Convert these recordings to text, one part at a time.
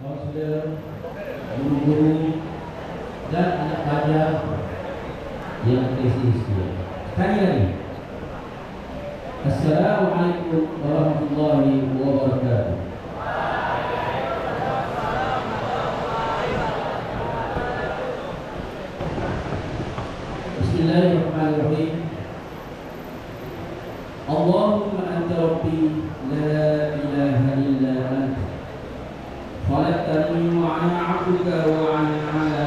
kaunselor, guru-guru dan anak pelajar yang kasih setia. Sekali lagi, Assalamualaikum warahmatullahi wabarakatuh. Bismillahirrahmanirrahim. Allahumma anta rabbi la ilaha illa anta khalaqtani wa ana 'abduka wa ana 'ala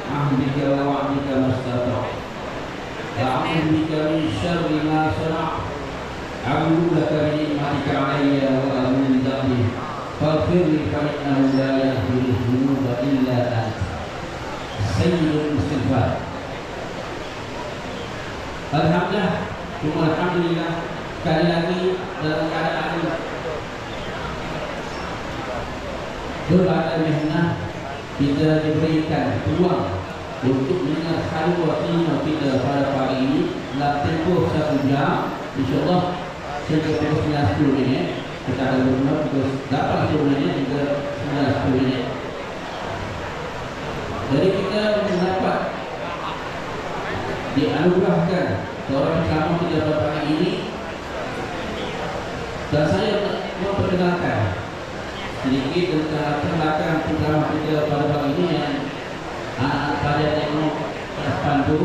'ahdika wa wa'dika mastata'tu a'udzu bika min syarri ma sana'tu a'udzu laka min ni'matika 'alayya wa a'udzu min dhanbi faghfir li fa innahu la yaghfiru dhunuba illa anta sayyidul istighfar. Alhamdulillah, sekali lagi dalam keadaan berbagai mihnah kita diberikan peluang untuk mendengar khalwatnya kita pada pagi ini dalam tempoh 1 jam, insyaAllah sehingga pukul 9.10 minit kita akan berjumpa pukul 8.10 minit hingga 9.10 minit. Jadi kita mendapat dianugerahkan seorang tamu kita pada pagi ini, dan saya memperkenalkan sedikit tentang belakang program kita pada pagi ini yang anak pelajar teknik Pandu.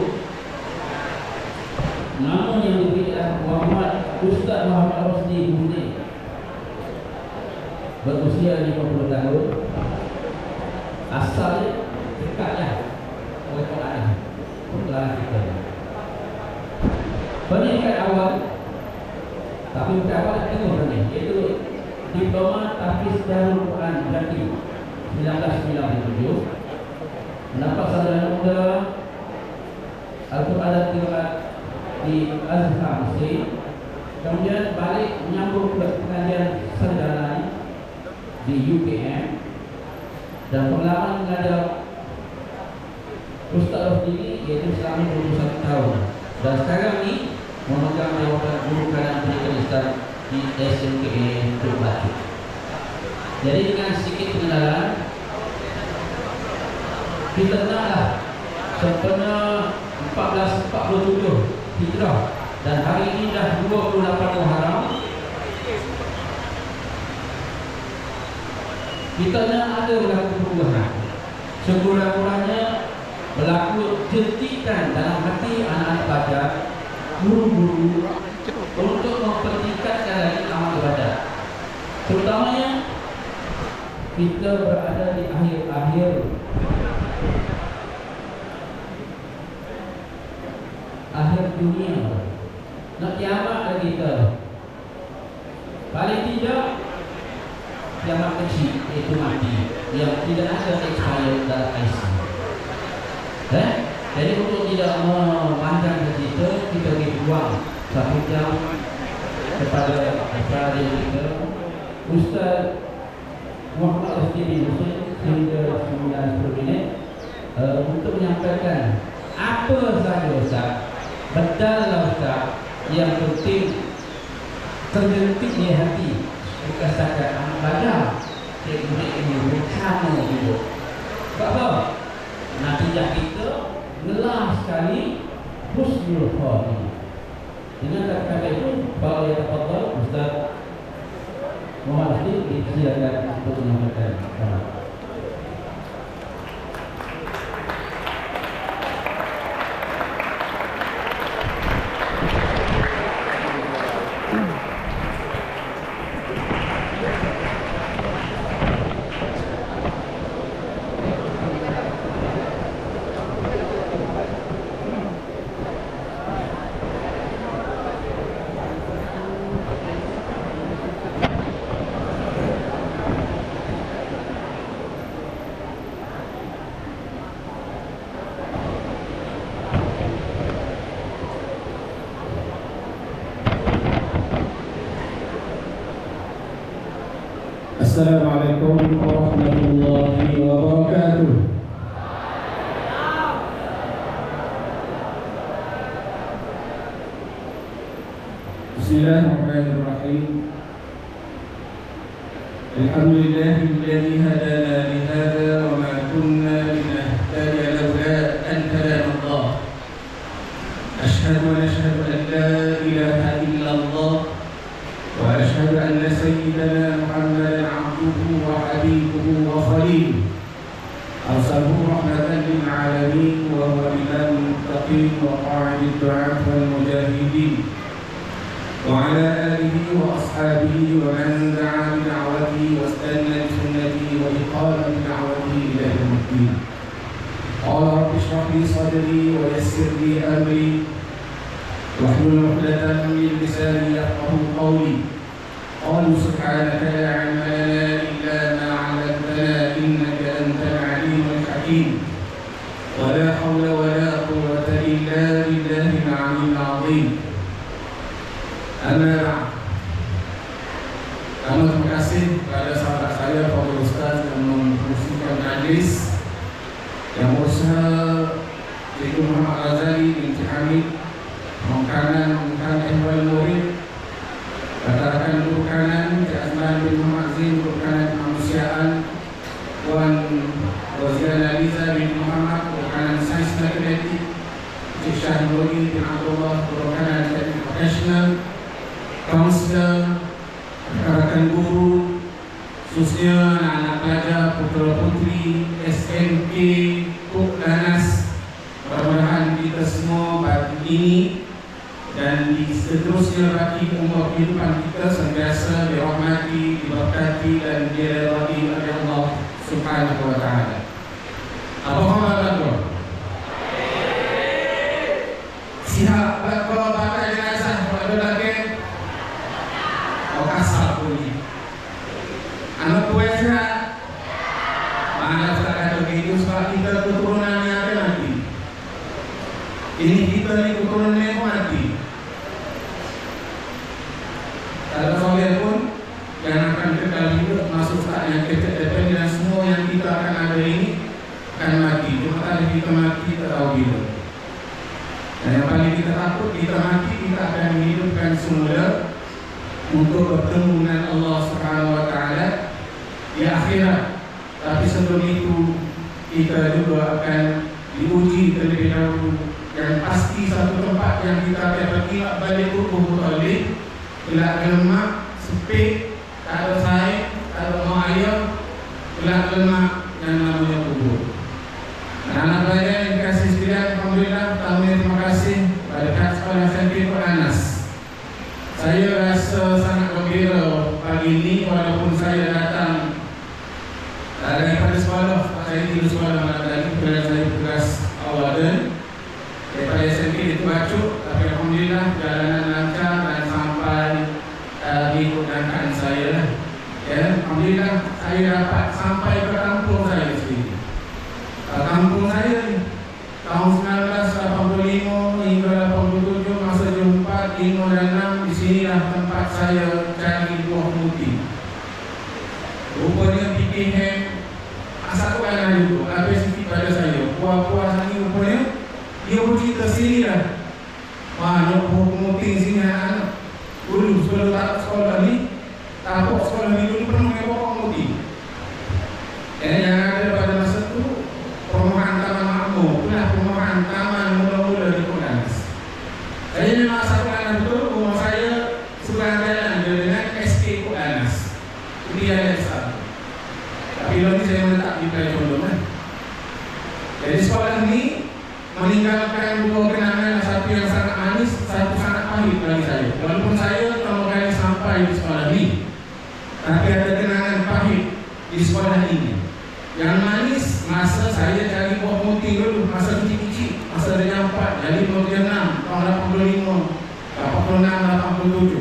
Nama yang diberikan Ustaz Muhammad Rosdi Husni, berusia 50 tahun, asalnya dekatnya oleh Quran pelajaran kita. Pendidikan awal, tapi bukan awal tengah ni, iaitu Diploma Tahfiz Darul Quran Jatim 1997. Mendapat sarjana muda Al-Quran dan Qiraat di Azhar Mesir. Kemudian balik menyambung pengajian sarjana di UPM dan pengalaman mengajar Ustaz Rosdi iaitu selama 21 tahun. Dan sekarang ni memegang jawatan guru kanan pendidikan Islam di SMKA Tuk Batu. Jadi dengan sedikit pengenalan, kita kenallah sempena 1447 Hijrah dan hari ini dah 28 Muharram. Kita nak ada berlaku perubahan, sekurang-kurangnya berlaku jentikan dalam hati anak-anak pelajar, guru-guru untuk mempertingkatkan lagi amal ibadah. Terutamanya kita berada di akhir dunia. Nak kiamat lagi kita. Paling tidak kiamat kecil, iaitu mati, yang tidak ada expired dalam IC. Jadi untuk tidak memanjangkan kita beri peluang 1 jam kepada acara kita Ustaz Muhammad Rosdi bin Husni sehingga 9-10 minit untuk menyampaikan apa sahaja Ustaz, bedallah Ustaz, yang penting terjentik di hati, bukan setakat anak belajar cikgu ini bersama hidup. Sebab apa? Natijah kita gelar sekali husnul khatimah. Dengan kata-kata itu, kalau yang terpotong Ustaz Muhammad Rosdi disilakan untuk menyampaikan. Assalamualaikum warahmatullahi wabarakatuh. Bismillahirrahmanirrahim. Alhamdulillahilladzi hadana li بسنته وإقامة دعوته إلى يوم الدين. قال رب اشرح لي صدري ويسر لي أمري واحلل عقدة من لساني يفقهوا قولي. قالوا سبحانك لا علم لنا إلا ما علمتنا إنك أنت العليم الحكيم. ولا حول ولا قوة إلا بالله العلي العظيم. أما بعد. Terima kasih kepada sahabat saya Pak Ustaz yang memfungsikan majlis yang berusaha Cikgu Muhammad Razali binti Hamid Mengkanan Ehwal Murid Katakan Guru Kanan Cik Azman bin Muhammad Zin Guru Kanan Kemanusiaan Puan Roziana Liza bin Muhammad Guru Kanan Sains dan Kinetik Cik Syahrul bin Abdullah Guru Kanan Teknik Profesional Kaunselor rekan guru, khususnya anak-anak pelajar, putra-putri, SMK, Kuknanas. Mudah-mudahan kita semua pagi ini dan di seterusnya bagi umur kehidupan kita sentiasa dirahmati, diberkati dan diridhai oleh Allah Subhanahu wa taala. Apa khabar tuan? Siap bakal bakal jenazah pada lagi. Kasar bunyi. Anak kuasa mana kata begitu sebab kita keturunannya akan mati. Ini kita ni keturunannya mati. Kalau soleh pun yang akan kekal hidup masuk saat yang kita depan dan semua yang kita akan ada ini akan mati. Cuma tadi kita mati kita tahu bila. Dan yang paling kita takut kita mati kita akan menghidupkan semula untuk bertemu dengan Allah Subhanahu wa taala di akhirat. Tapi sebelum itu kita juga akan diuji terlebih dahulu dan pasti satu tempat yang kita akan pergi balik tubuh balik gelap lemak, sepik, tak ada saing, tak ada mau ayam, gelap lemak yang namanya kubur. Anak-anak pelajar yang dikasih sekalian, alhamdulillah, terima kasih pada sekolah SMP Anas. Saya rasa sangat gembira pagi ini walaupun saya datang daripada sekolah. Saya tidur sekolah malam tadi kerana saya tugas awalan daripada SMP itu Bacuk. Tapi alhamdulillah jalanan lancar dan sampai di kedatangan saya. Ya, alhamdulillah saya dapat sampai ke kampung saya sendiri. Kampung saya tahun 1985 hingga 87 masa jumpa 5 dan 6 di sinilah tempat saya cari buah putih. Rupanya PKM asal kanan itu apa sikit pada saya. Buah-buah ini rupanya dia pergi ke sini lah. Wah, nak buah putih sini anak. Dulu sebelum tak sekolah ni, tapak sekolah ni dulu penuh dengan buah putih. Yang ada pada masa itu perumahan Taman Makmur, itulah perumahan taman mula-mula di Kunas. Saya memang asal kanan betul, rumah saya sebelah jalan dengan SK Kunas. Ini yang besar. Tapi lagi saya menetap di Plai Condong. Jadi sekolah ini meninggalkan dua kenangan, satu yang sangat manis, satu sangat pahit bagi saya. Walaupun saya pertama kali sampai di sekolah ini, tapi ada kenangan pahit di sekolah ini. Yang manis masa saya cari buah putih dulu, masa kecil-kecil, masa darjah 4, jadi 26, tahun 85, 86, 87.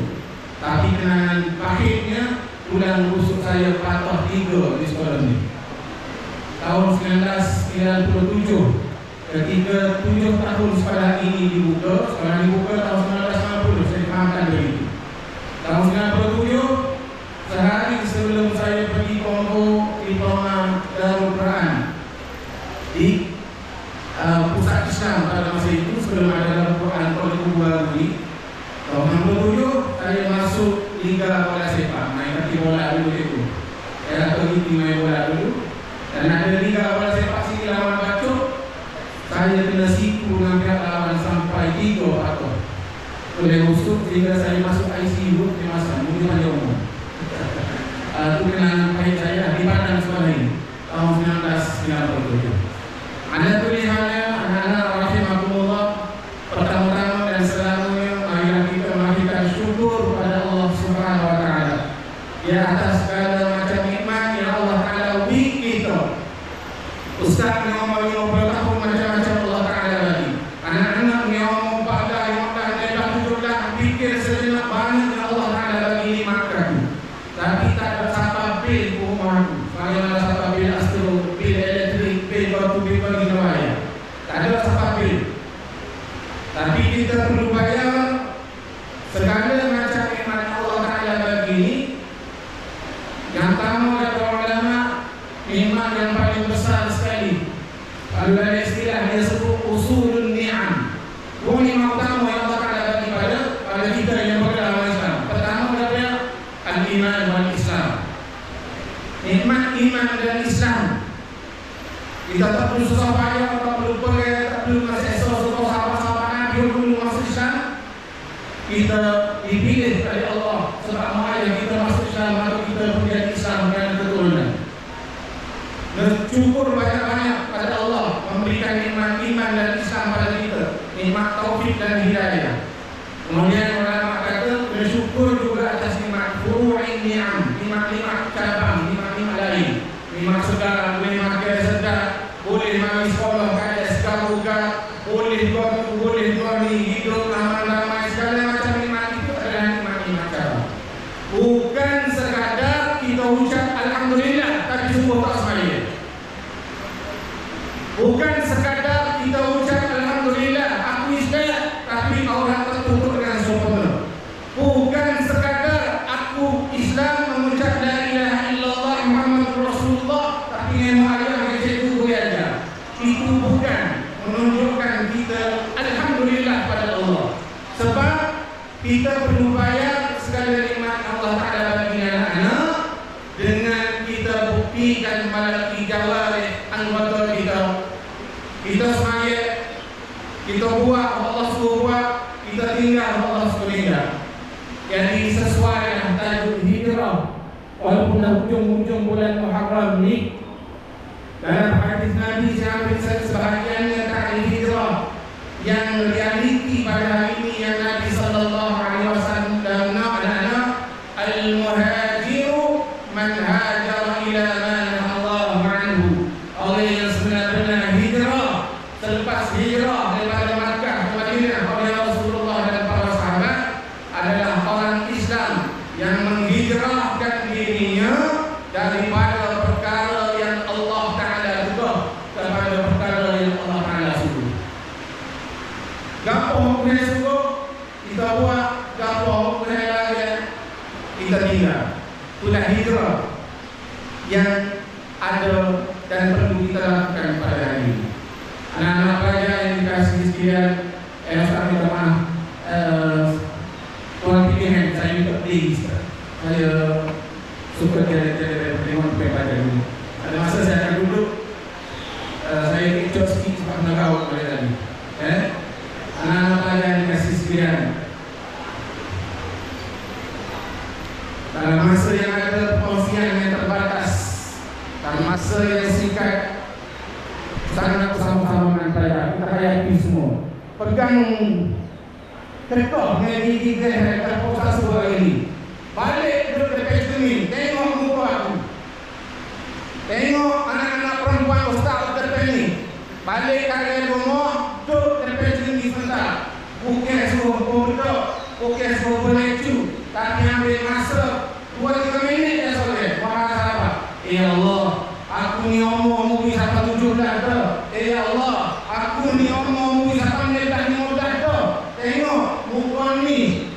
Tapi kenangan pahitnya tulang rusuk saya patah 3 di sekolah ini. Tahun 1997 ketika 7 tahun sekolah ini dibuka, sekolah dibuka tahun 1990, saya difahamkan begitu. Tahun 97 sehari sebelum saya pergi Kongo diploma Darul Quran di pusat Islam pada masa itu sebelum ada Darul Quran Kuala Lumpur ini. Tahun 67 saya masuk Liga Bola Sepak, main kaki bola dulu itu. Saya pergi main bola dulu dan ada Liga Bola Sepak sini lawan Bacuk. Saya kena sipu dengan pihak lawan sampai 3 patah. Oleh musuh sehingga saya masuk ICU di masa mungkin panjang umur. Itu kenangan pahit saya di Padang sekolah ini tahun 1997. Anda tulisannya anak-anak rahimakumullah, pertama-tama dan selamanya marilah kita mengakhirkan syukur pada Allah Subhanahu wa taala di atas segala macam nikmat yang Ustaz ngomong 50 tahun macam-macam Allah Ta'ala bagi. Anak-anak ngomong 4, 5, 6, 7, fikir sejenak banyak yang Allah Ta'ala bagi nikmat aku. Tapi tak ada siapa bil rumah aku. Bagaimana siapa bil astro, bil elektrik, bil batu, bil bagi nawaya. Tak ada siapa bil. Tapi kita perlu bayar segala macam nikmat Allah Ta'ala bagi ini. Yang pertama kata ulama, nikmat yang paling besar sekali. Kalau ada istilah dia sebut usulun ni'am. Dua nikmat utama yang Allah Ta'ala bagi pada kita yang beragama Islam. Pertama adalah al-iman wal Islam. Nikmat iman dan Islam. Kita tak perlu susah payah, tak perlu pergi, tak perlu masih susah sahabat-sahabat Nabi dulu masuk Islam. Kita dipilih oleh Allah sebab makanya kita masuk Islam, maka kita menjadi Islam dan keturunan. Bersyukur banyak-banyak pada Allah memberikan nikmat iman dan Islam pada kita, nikmat taufik dan hidayah. Kemudian ulama kata bersyukur juga atas nikmat furu'in ni'am, nikmat-nikmat cabang, nikmat-nikmat lain, nikmat segala, boleh makan sedap, boleh mari sekolah kaya segala buka, boleh ni hidup ramai-ramai, segala macam nikmat itu adalah nikmat-nikmat cabang. Bukan sekadar kita ucap alhamdulillah tapi semua tak semaya. Bukan sekadar kita ucap alhamdulillah aku Islam tapi orang tertutup dengan sempurna. Bukan sekadar aku Islam mengucap la ilaha illallah Muhammadur Rasulullah tapi ilmu ayat cikgu boleh ajar. Itu bukan menunjukkan kita alhamdulillah pada Allah. Sebab kita perlu bayar segala nikmat Allah Ta'ala bagi anak-anak dengan kita buktikan melalui jawarih anggota kita. Kita semaya, kita buat Allah suruh buat, kita tinggal Allah suruh tinggal. Jadi sesuai dengan tajuk hijrah. Walaupun dah hujung-hujung bulan Muharram ni, dalam hadis Nabi sampai sebahagian tentang hijrah yang realiti pada hari ini yang Nabi sallallahu alaihi wasallam anak-anak al-muhajiru man hajara ila ma nahallahu anhu. Orang yang sebenar-benar hijrah selepas hijrah daripada Makkah ke Madinah oleh Rasulullah dan para sahabat adalah orang Islam yang menghijrahkan dirinya daripada perkara yang Allah Ta'ala suruh kepada perkara yang Allah Ta'ala suruh. Gapo hukumnya suruh kita buat, gapo hukumnya lagi kita tinggal. Itulah hijrah yang ada dan perlu kita lakukan pada hari ini. Anak-anak pelajar yang dikasih sekalian, saya minta maaf, tuan pilihan saya minta please. Saya suka jadi pertemuan pada ini. Ada masa saya akan duduk, saya kecok sikit sebab menegak pada tadi. Anak-anak pelajar yang dikasih sekalian, dalam masa yang ada perkongsian yang terbatas, dalam masa yang singkat, sangat bersama-sama dengan saya, kita hayati semua. Pegang tekok dengan gigi saya terpaksa sebuah ini. Balik duduk dekat cermin, tengok muka aku. Tengok anak-anak perempuan ustaz depan ni. Balik kalian rumah, duduk dekat cermin sebentar. Bukan suruh duduk, bukan suruh berlecu, tapi ambil masa 2-3 minit ya soleh. Wahai sahabat, ya Allah, aku ni umur mungkin sampai 17 dah. Ya Allah, aku ni umur mungkin sampai 15 dah. Tengok muka ni,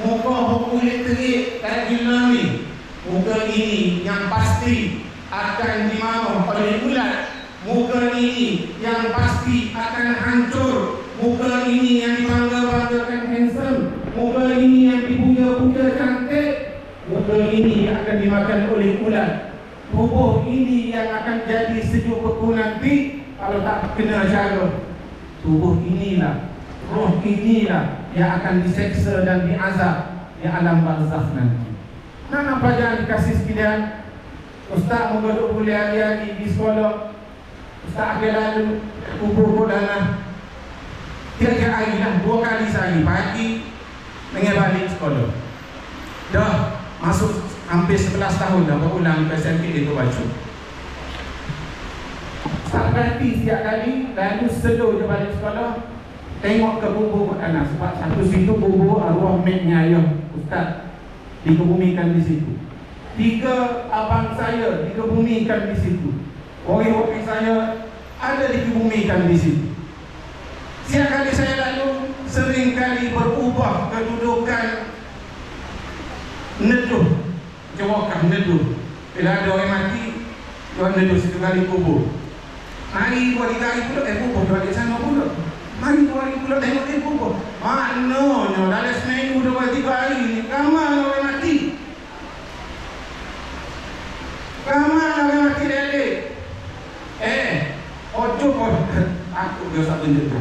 muka kulit terik tak gila ni. Muka ini yang pasti akan dimana oleh ulat. Muka ini yang pasti akan hancur. Muka ini yang dibangga-banggakan handsome. Muka ini yang dipuja-puja cantik. Muka ini akan dimakan oleh ulat. Tubuh ini yang akan jadi sejuk beku nanti kalau tak kena jaga. Tubuh inilah, roh inilah yang akan diseksa dan diazab di alam barzakh nanti. Anak pelajar dikasih sekalian, Ustaz mengaduk kuliah hari di sekolah. Ustaz akhir lalu kubur tanah. Tiap-tiap hari lah, 2 kali sehari, pagi dengan balik sekolah. Dah masuk hampir 11 tahun dah berulang PSMP itu baca. tak berhenti setiap kali, lalu sedur je balik sekolah, tengok ke kubur anak. Sebab satu situ kubur arwah maknya ayah Ustaz dikebumikan di situ. 3 abang saya dikebumikan di situ. Wari-wari saya ada dikebumikan di situ. Setiap kali saya lalu, sering kali berubah kedudukan neduh, jawabkan neduh. Bila ada orang mati, tuan neduh situ kali kubur. Hari 2 hari pula kubur, 2 hari sana pula. Mari 2 hari pula tengok kubur. Maknanya dalam seminggu 2 3 hari ni ramai orang mati. Ramai orang mati lele. Ojo kau aku dia satu tu.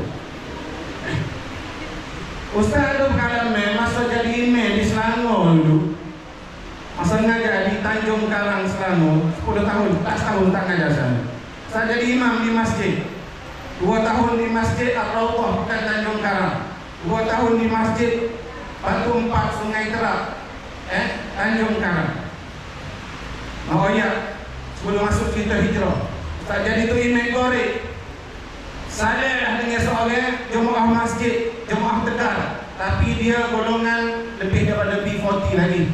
Ustaz tu pengalaman masa jadi imam di Selangor dulu. Masa ngajar di Tanjung Karang Selangor, 10 tahun, 14 tahun tak ngajar sana. Saya jadi imam di masjid. 2 tahun di masjid Ar-Rawdah bukan Tanjung Karang. 2 tahun di masjid Batu 4 Sungai Terap. Tanjung Karang. Oh ya, sebelum masuk kita hijrah. Saya jadi tu imam goreng. Saya dengan seorang jemaah masjid, jemaah Tegar, tapi dia golongan lebih daripada B40 lagi.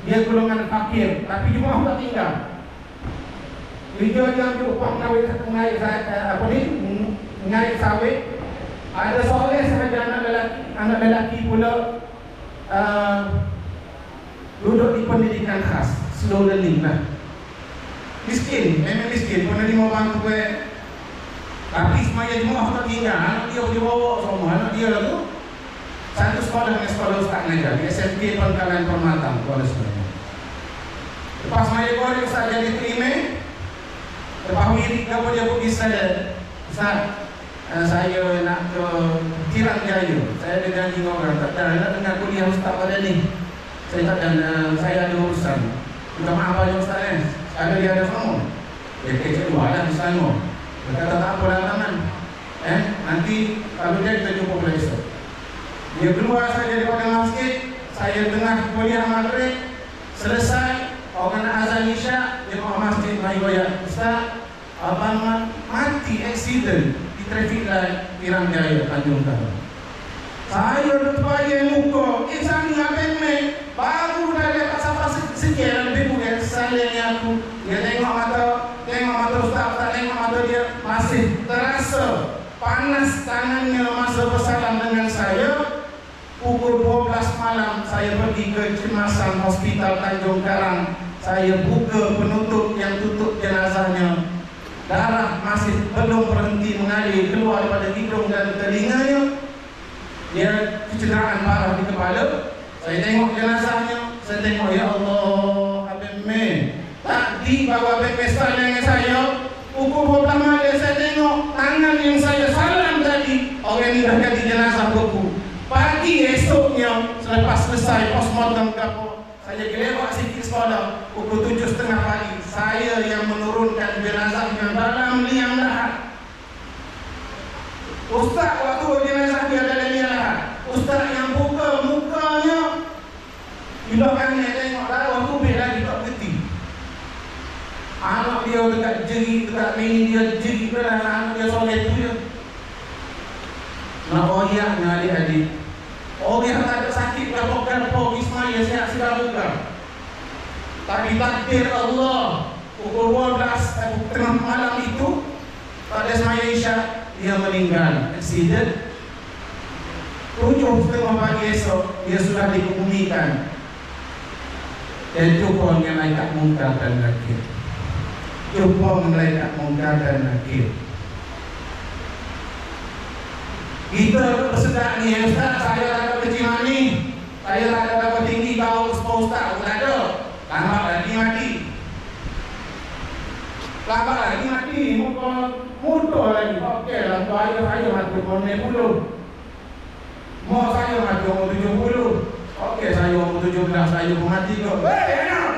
Dia golongan fakir, tapi jemaah tak tinggal. Dia ambil upah mengair sawit. Ada seorang sahaja anak lelaki pula duduk di pendidikan khas, slow learning lah. Miskin, memang miskin, pernah di orang tua. Tapi semaya jemaah tak tinggal, anak dia boleh bawa semua, anak dia lah tu. Satu sekolah dengan sekolah Ustaz ngajar, di SMK Pangkalan Permatang, sekolah sebenarnya. Lepas semaya goreng Ustaz jadi terima. Lepas wirid apa dia pergi sadar. Ustaz, saya nak ke Tirang Jaya. Saya ada janji dengan orang, tak ada nak dengar kuliah Ustaz pada ni. Saya tak ada, saya ada urusan. Minta maaf aja Ustaz ada dia ada semua. Dia kecil dua lah di sana. Dia kata tak apa dalam tangan. Nanti kalau dia kita jumpa pada esok. Dia keluar saja daripada masjid. Saya tengah kuliah maghrib. Selesai, orang nak azan isyak, dia bawa masjid mai goyak. Ustaz, abang mati accident di traffic light Tirang Jaya Tanjung Karang. Saya lupa dia muka. Sani abang mai baru dah dapat sampai sekian lebih bukan sayangnya aku. Dia tengok mata Ustaz, tak tengok mata dia masih terasa panas tangannya masa bersalam dengan saya. Pukul 12 malam saya pergi ke Cemasan Hospital Tanjung Karang. Saya buka penutup yang tutup jenazahnya. Darah masih belum berhenti mengalir keluar daripada hidung dan telinganya. Dia kecederaan parah di kepala. Saya tengok jenazahnya. Saya tengok, ya Allah, Habib Meh. Tadi bawa Habib Pesta dengan saya. Pukul 12 malam saya tengok tangan yang saya salam tadi. Orang ini dah jadi jenazah buku. Pagi esoknya selepas selesai postmortem kapal, saya kelewat sikit sekolah. Pukul 7.30 pagi, saya yang menurunkan jenazahnya dalam liang lahat. Ustaz waktu jenazah dia dalam liang lahat, Ustaz yang buka mukanya, bilangnya tengok darah kubik lagi tak berhenti. Anak dia dekat jeri, dekat mini dia jeri belah anak dia soleh tu je. Nak oyaknya adik-adik. Orang yang tak ada sakit gapok-gapok Ismail sihat sudah buka. Tapi takdir Allah pukul 12 tengah malam itu pada Ismail Isya dia meninggal accident. 7.30 pagi esok dia sudah dikebumikan. Dan jumpa dengan malaikat Munkar dan Nakir. Jumpa dengan malaikat Munkar dan Nakir. Kita bersedak ni, Ustaz, saya tak ada kecil mani. Saya tak ada berapa tinggi kau Ustaz, tak ada. Lambat lagi mati. Lambat lagi mati, mudah lagi. Okey lah, saya mati umur 60. Mak saya mati umur 70. Okey, saya umur 17, saya pun mati ke. Anak!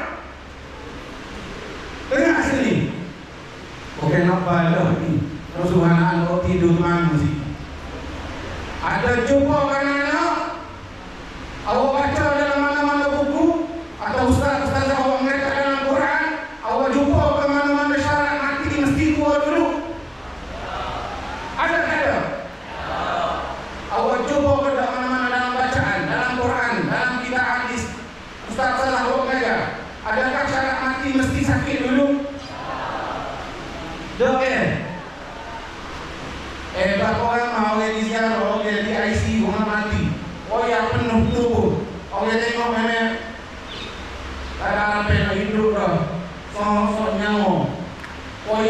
Dengar sini. Okey, nak balah ni. Terus anak-anak tidur teman mesti. Ada jumpa kan anak? Awak baca dalam mana-mana buku atau ustaz-ustaz awak mereka dalam Quran, awak jumpa ke mana-mana syarat mati mesti tua dulu.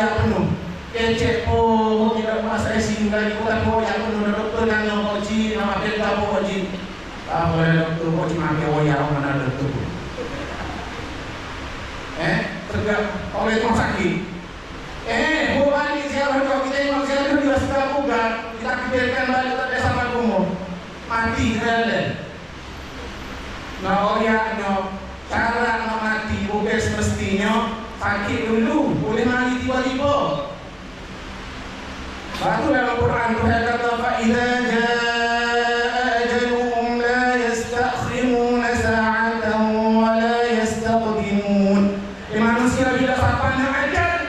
oya penuh. Kecek po tidak masa esi kali kita oya penuh dokter kan no oji nama kita po oji. Apa dokter oji make oya mana dokter. Tegak oleh rumah sakit. Bukan siapa kalau kita yang siapa juga sudah bukan kita pikirkan balik ke sama kumur mati kalian. Nah oyaknya cara mati bukan semestinya sakit dulu boleh mati tiba-tiba. Batu dalam Quran Tuhan kata فَإِذَا جَاءَ أَجَلُهُمْ لَا يَسْتَأْخِرُونَ سَاعَةً وَلَا يَسْتَقْدِمُونَ. Manusia bila sampainya ajal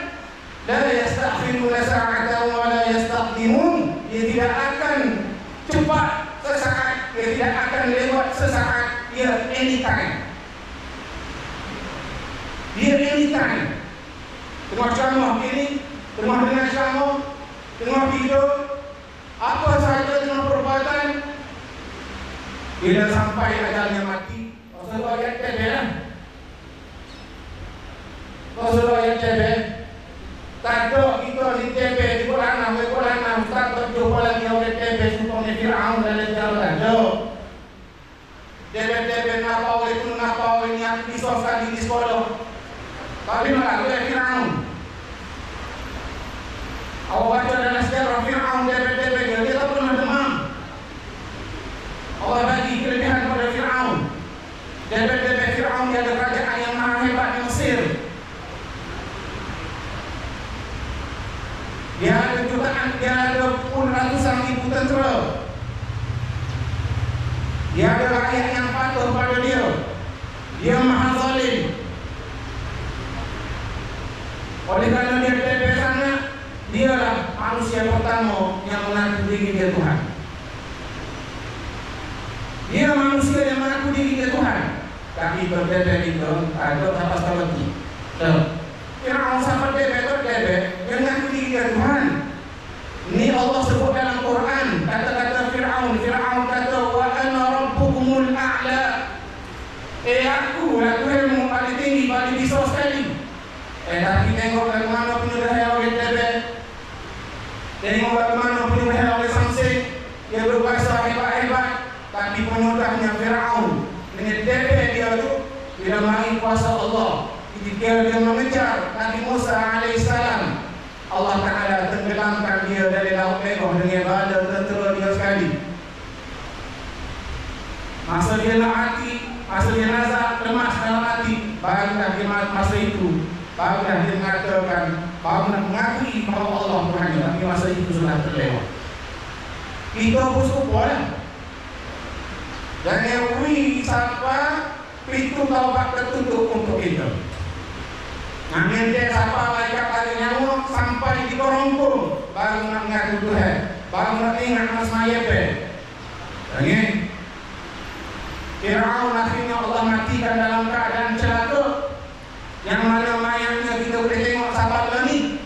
la yastakhiruna sa'atan wa la yastaqdimun, dia tidak akan cepat sesaat, dia tidak akan lewat sesaat, dia anytime. Dia anytime. Tengah ceramah ini, tengah dengar ceramah, tengah video, apa sahaja tengah perbuatan, bila sampai ajalnya mati, Rasulullah ayat kebel. Rasulullah ayat kebel. Tado kita di TP di Quran 6 tak berjumpa lagi oleh TP supaya Firaun dan jalan do. TP ngapa itu ngapa ini aku disokan di sekolah. Tapi malah oleh Firaun. Awak baca dalam sejarah Firaun TP dia tak pernah demam. Allah bagi kelebihan pada Firaun. TP Firaun dia ada kerajaan yang maha hebat di Mesir. Dia ada jutaan, dia ada puluhan ratusan ribu tentera. Dia ada rakyat yang patuh pada dia. Dia maha zalim. Oleh kerana dia tebel sangat, dialah manusia pertama yang mengaku diri dia Tuhan. Dia manusia yang mengaku diri dia Tuhan. Tapi berbeda itu ada apa lagi? Firaun sama tebel yang mengaku diri dia Tuhan. Ini Allah sebut dalam Quran, kata-kata Firaun kata wa ana rabbukumul a'la. Aku lah Tuhanmu paling tinggi, paling besar sekali. Tapi tengok bagaimana penyudahan oleh tebel. Tengok bagaimana penyudahan oleh Samson. Dia berkuasa hebat-hebat, tapi penyudahnya Firaun dengan tebel dia tu tidak main kuasa Allah. Ketika dia mengejar Nabi Musa alaihissalam, Allah Ta'ala tenggelamkan dia dari laut Merah dengan bala tentera dia sekali. Masa dia nak mati, masa dia nazak lemas dalam hati, barulah dia masa itu, barulah dia mengatakan, barulah mengakui bahawa Allah Tuhan. Tapi masa itu sudah terlewat. Kita bersyukur dan yang siapa pintu taubat tertutup untuk kita. Namun dia siapa malaikat ada nyawa sampai di korongkong baru nak mengaku Tuhan, baru nak ingat mas Mayepe. Ini Firaun akhirnya Allah matikan dalam keadaan celaka, yang mana mayatnya kita boleh tengok sahabat lagi.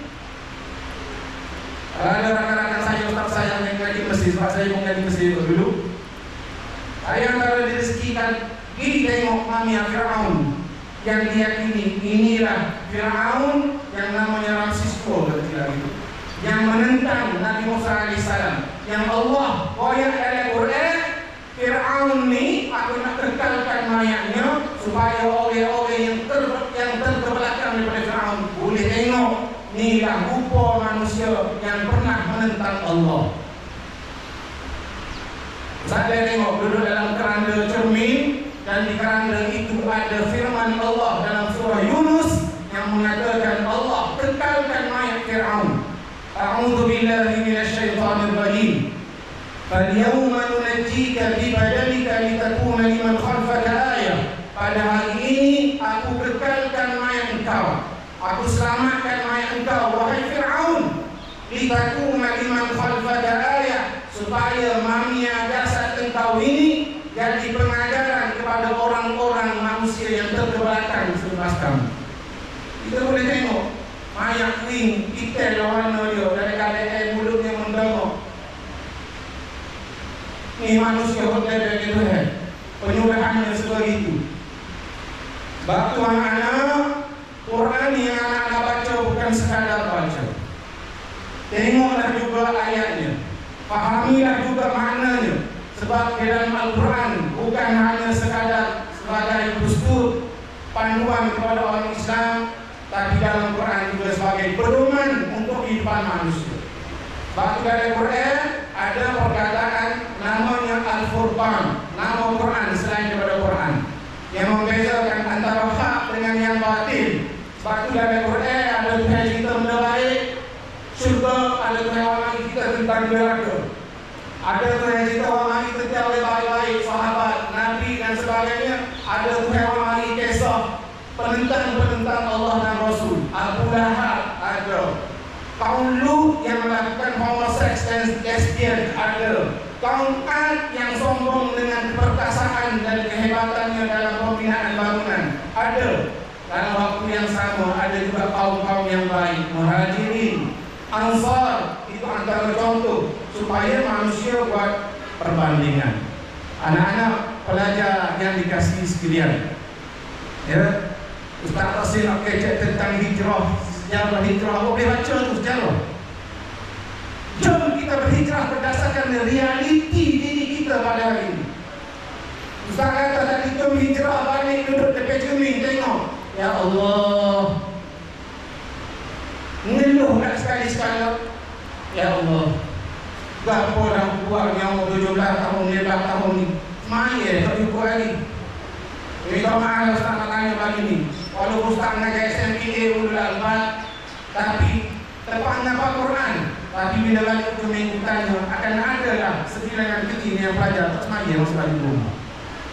Ada rakan-rakan saya, ustaz saya yang ngaji Mesir, sebab saya pun ngaji Mesir dulu. Saya kalau direzekikan pergi tengok mamia Firaun yang diyakini inilah Firaun yang namanya Ramses II itu, yang menentang Nabi Musa alaihissalam, yang Allah koyak dalam Quran. Firaun ni aku nak kekalkan mayatnya supaya orang-orang yang terbelakang daripada Firaun boleh tengok inilah rupa manusia yang pernah menentang Allah. Saya tengok duduk dalam keranda cermin, dan di keranda itu ada firman Allah dalam surah Yunus yang mengatakan Allah kekalkan mayat Firaun. A'udzu billahi minasyaitonir rajim. Falyawma nunajjika bi badanika litakuna liman khalfaka ayah. Pada hari ini aku kekalkan mayat engkau. Aku selamatkan mayat engkau wahai Firaun. Litakuna liman khalfaka ayah, supaya mamia jasad engkau ini jadi pengajaran kepada orang-orang manusia yang terbelakang selepas kamu. Kita boleh tengok mayat kering, kita lawan dia dari keadaan mulutnya mendongok. Ini manusia hotel dari Tuhan, penyudahannya sebegitu. Batu anak-anak Quran yang anak-anak baca bukan sekadar baca. Tengoklah juga ayatnya, fahamilah juga maknanya. Sebab di dalam Al-Quran bukan hanya sekadar sebagai dustur panduan kepada orang Islam, tapi dalam Quran juga sebagai pedoman untuk kehidupan manusia. Sebab dalam Quran ada perkataan namanya Al-Furqan, nama Quran selain daripada Quran, yang membezakan antara hak dengan yang batil. Sebab itu dalam Quran ada Tuhan kita benda baik, syurga, ada Tuhan orang kita tentang neraka. Ada Tuhan kita orang kita tentang baik-baik, sahabat, Nabi dan sebagainya. Ada Tuhan orang kisah penentang-penentang Allah dan Rasul. Abu Lahab ada. Kaum Lut yang melakukan homoseks dan lesbian ada. Kaum Ad yang sombong dengan keperkasaan dan kehebatannya dalam pembinaan bangunan ada. Dalam waktu yang sama ada juga kaum-kaum yang baik, Muhajirin, Ansar. Itu antara contoh supaya manusia buat perbandingan. Anak-anak pelajar yang dikasihi sekalian, ya, Ustaz Rasul nak kecek tentang hijrah, sejarah hijrah. Apa boleh baca tu sejarah? Jom kita berhijrah berdasarkan realiti diri kita pada hari ini. Ustaz kata tadi jom hijrah balik duduk tepi cermin tengok. Ya Allah, ngeluh nak sekali-sekala. Ya Allah, berapa dah buat yang 17 tahun, 15 tahun ni maya tak cukup lagi. Minta maaf Ustaz nak tanya pagi ni. Walaupun Ustaz mengajar SMPA Ulul Albab, tapi tepat nampak Quran. Tapi bila balik ke minggu tanya, akan ada lah sebilangan kecil yang pelajar tak semaya masuk balik rumah.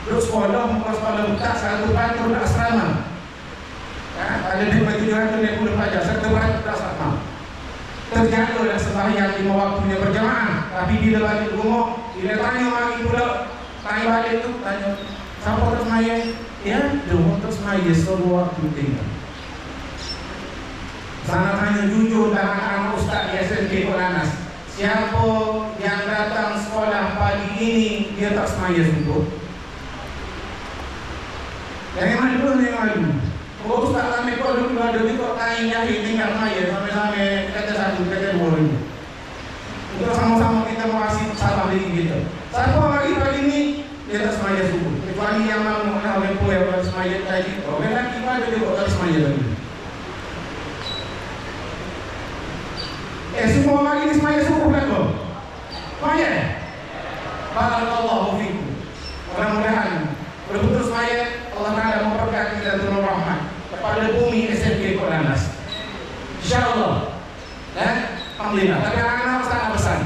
Duduk sekolah, muka sekolah buka, satu bantu nak asrama. Ada 750 pelajar, satu bantu tak asrama. Terjatuhlah sembahyang 5 waktunya berjamaah. Tapi bila balik rumah, bila tanya lagi pula, tanya balik tu, tanya, siapa tak semaya? Ya, dia tak semaya semua waktu tinggal. Sana tanya jujur dengan anak Ustaz di SMK Kolanas, siapa yang datang sekolah pagi ini dia tak semaya sungguh? Jangan malu, jangan malu. Oh Ustaz kami kau dulu ada juga kain jahit tinggal semaya sampai-sampai kata satu, kata dua ini. Untuk sama-sama kita mengasih salah diri kita. Siapa pagi ini dia tak semaya sungguh. Kecuali yang mahu oleh pula yang semaya tadi. Orang lelaki pun ada juga tak semaya lagi. Semua orang ini semaya subuh kan kau? Semaya? Barakallahu fikum. Mudah-mudahan betul-betul semaya Allah Ta'ala memberkati dan turun rahmat kepada bumi SMK Kolanas, InsyaAllah. Alhamdulillah. Tapi anak-anak sangat besar.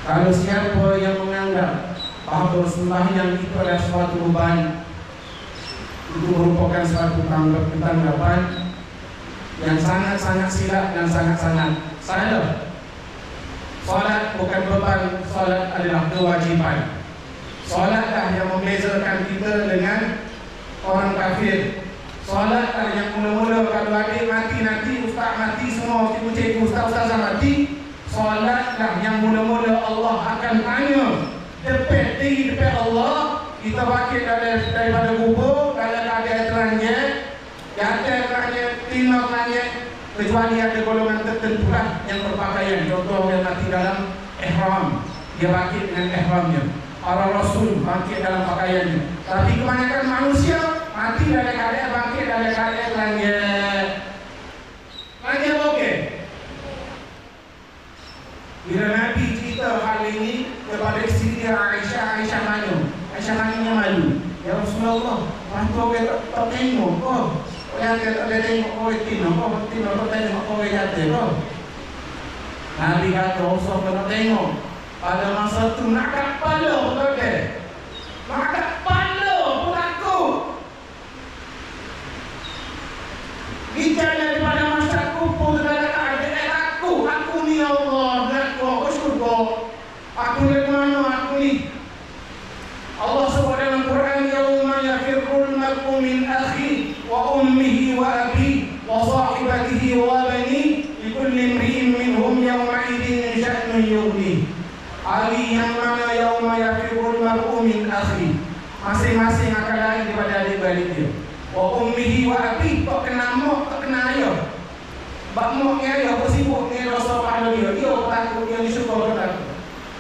Kalau siapa yang menganggap bahawa sembahyang itu adalah suatu beban, itu merupakan suatu tanggapan yang sangat-sangat silap dan sangat-sangat salah. Salat bukan beban, salat adalah kewajiban. Salatlah yang membezakan kita dengan orang kafir. Salatlah yang mula-mula kalau adik mati nanti, ustaz mati, semua cikgu-cikgu, ustaz-ustazah mati. Salatlah yang mula-mula Allah akan tanya depan diri depan Allah. Kita bangkit daripada kubur, kalau ada terangnya, ada terangnya, tina terangnya, kecuali ada golongan tertentu lah yang berpakaian. Contoh yang mati dalam ihram, dia bangkit dengan ihramnya. Para Rasul bangkit dalam pakaiannya. Tapi kebanyakan manusia mati dalam keadaan bangkit dalam keadaan terangnya. Terangnya okey. Bila Nabi cerita hal ini kepada isteri Aisyah, Aisyah nanya malu. Ya Rasulullah, waktu orang tak tengok kau. Orang tak tengok kau kau tengok kau kata kau. Nabi kata, usah kau tak tengok. Pada masa tu nak kepala kau deh. Nak kepala pun takut. Bicara daripada masa kumpul dalam keadaan aku ni Allah, aku syurga. Aku ni mana aku ni? Allah sebut dalam Quran, yauma yafirrul mar'u min akhi wa ummihi wa abi wa sahibatihi wa bani likulli imri'in minhum yawma idzin sya'nun yughni. Hari yang mana yauma yafirrul mar'u min akhi, masing-masing akan lari daripada adik-beradik dia. Wa ummihi wa abi, tak kena mak, tak kena ayah. Bak mak ni ayah bersibuk ni rasa pada dia. Dia takut dia ni syukur benar.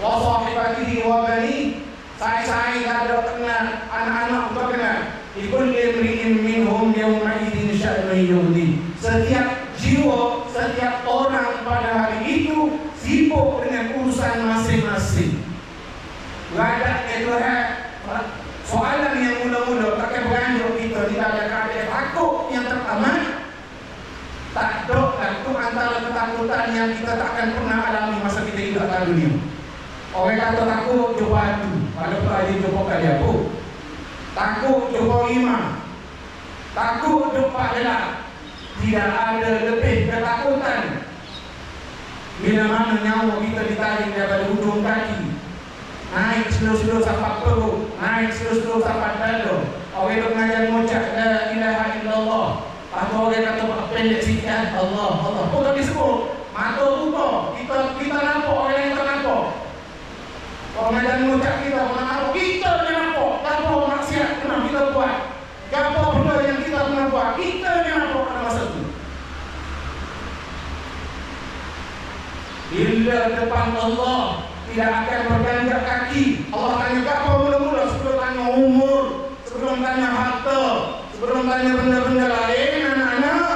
Wa sahibatihi wa bani, saya ada kena anak-anak tak kena. Ikul limri'in minhum yawma idin sya'nu yughni. Setiap jiwa, setiap orang pada hari itu sibuk dengan urusan masing-masing. Ada Tuhan. Soalan yang mula-mula takkan beranjak kita tidak ada keadaan takut yang pertama. Tak ada itu antara ketakutan yang kita takkan pernah alami masa kita hidup atas dunia. Orang kata takut jumpa hantu, pada pelajar jumpa kali apa? Takut jumpa imam, takut jumpa gelap. Tidak ada lebih ketakutan bila mana nyawa kita ditarik daripada ujung kaki, naik slow-slow sampai perut, naik slow-slow sampai dada. Orang itu mengajar mengucap la ilaha illallah. Atau orang kata pendek sikit, Allah, Allah. Oh tak disebut, mata buka. Kita nampak, orang lain tak nampak. Orang mengajar mengucap kita nampak, kita ni nampak. Apa maksiat kena kita buat, apa benda yang kita kena buat, kita ni nampak pada masa itu. Bila depan Allah tidak akan berganjak kaki. Allah tanya apa mula-mula sebelum tanya umur, sebelum tanya harta, sebelum tanya benda-benda lain, anak-anak.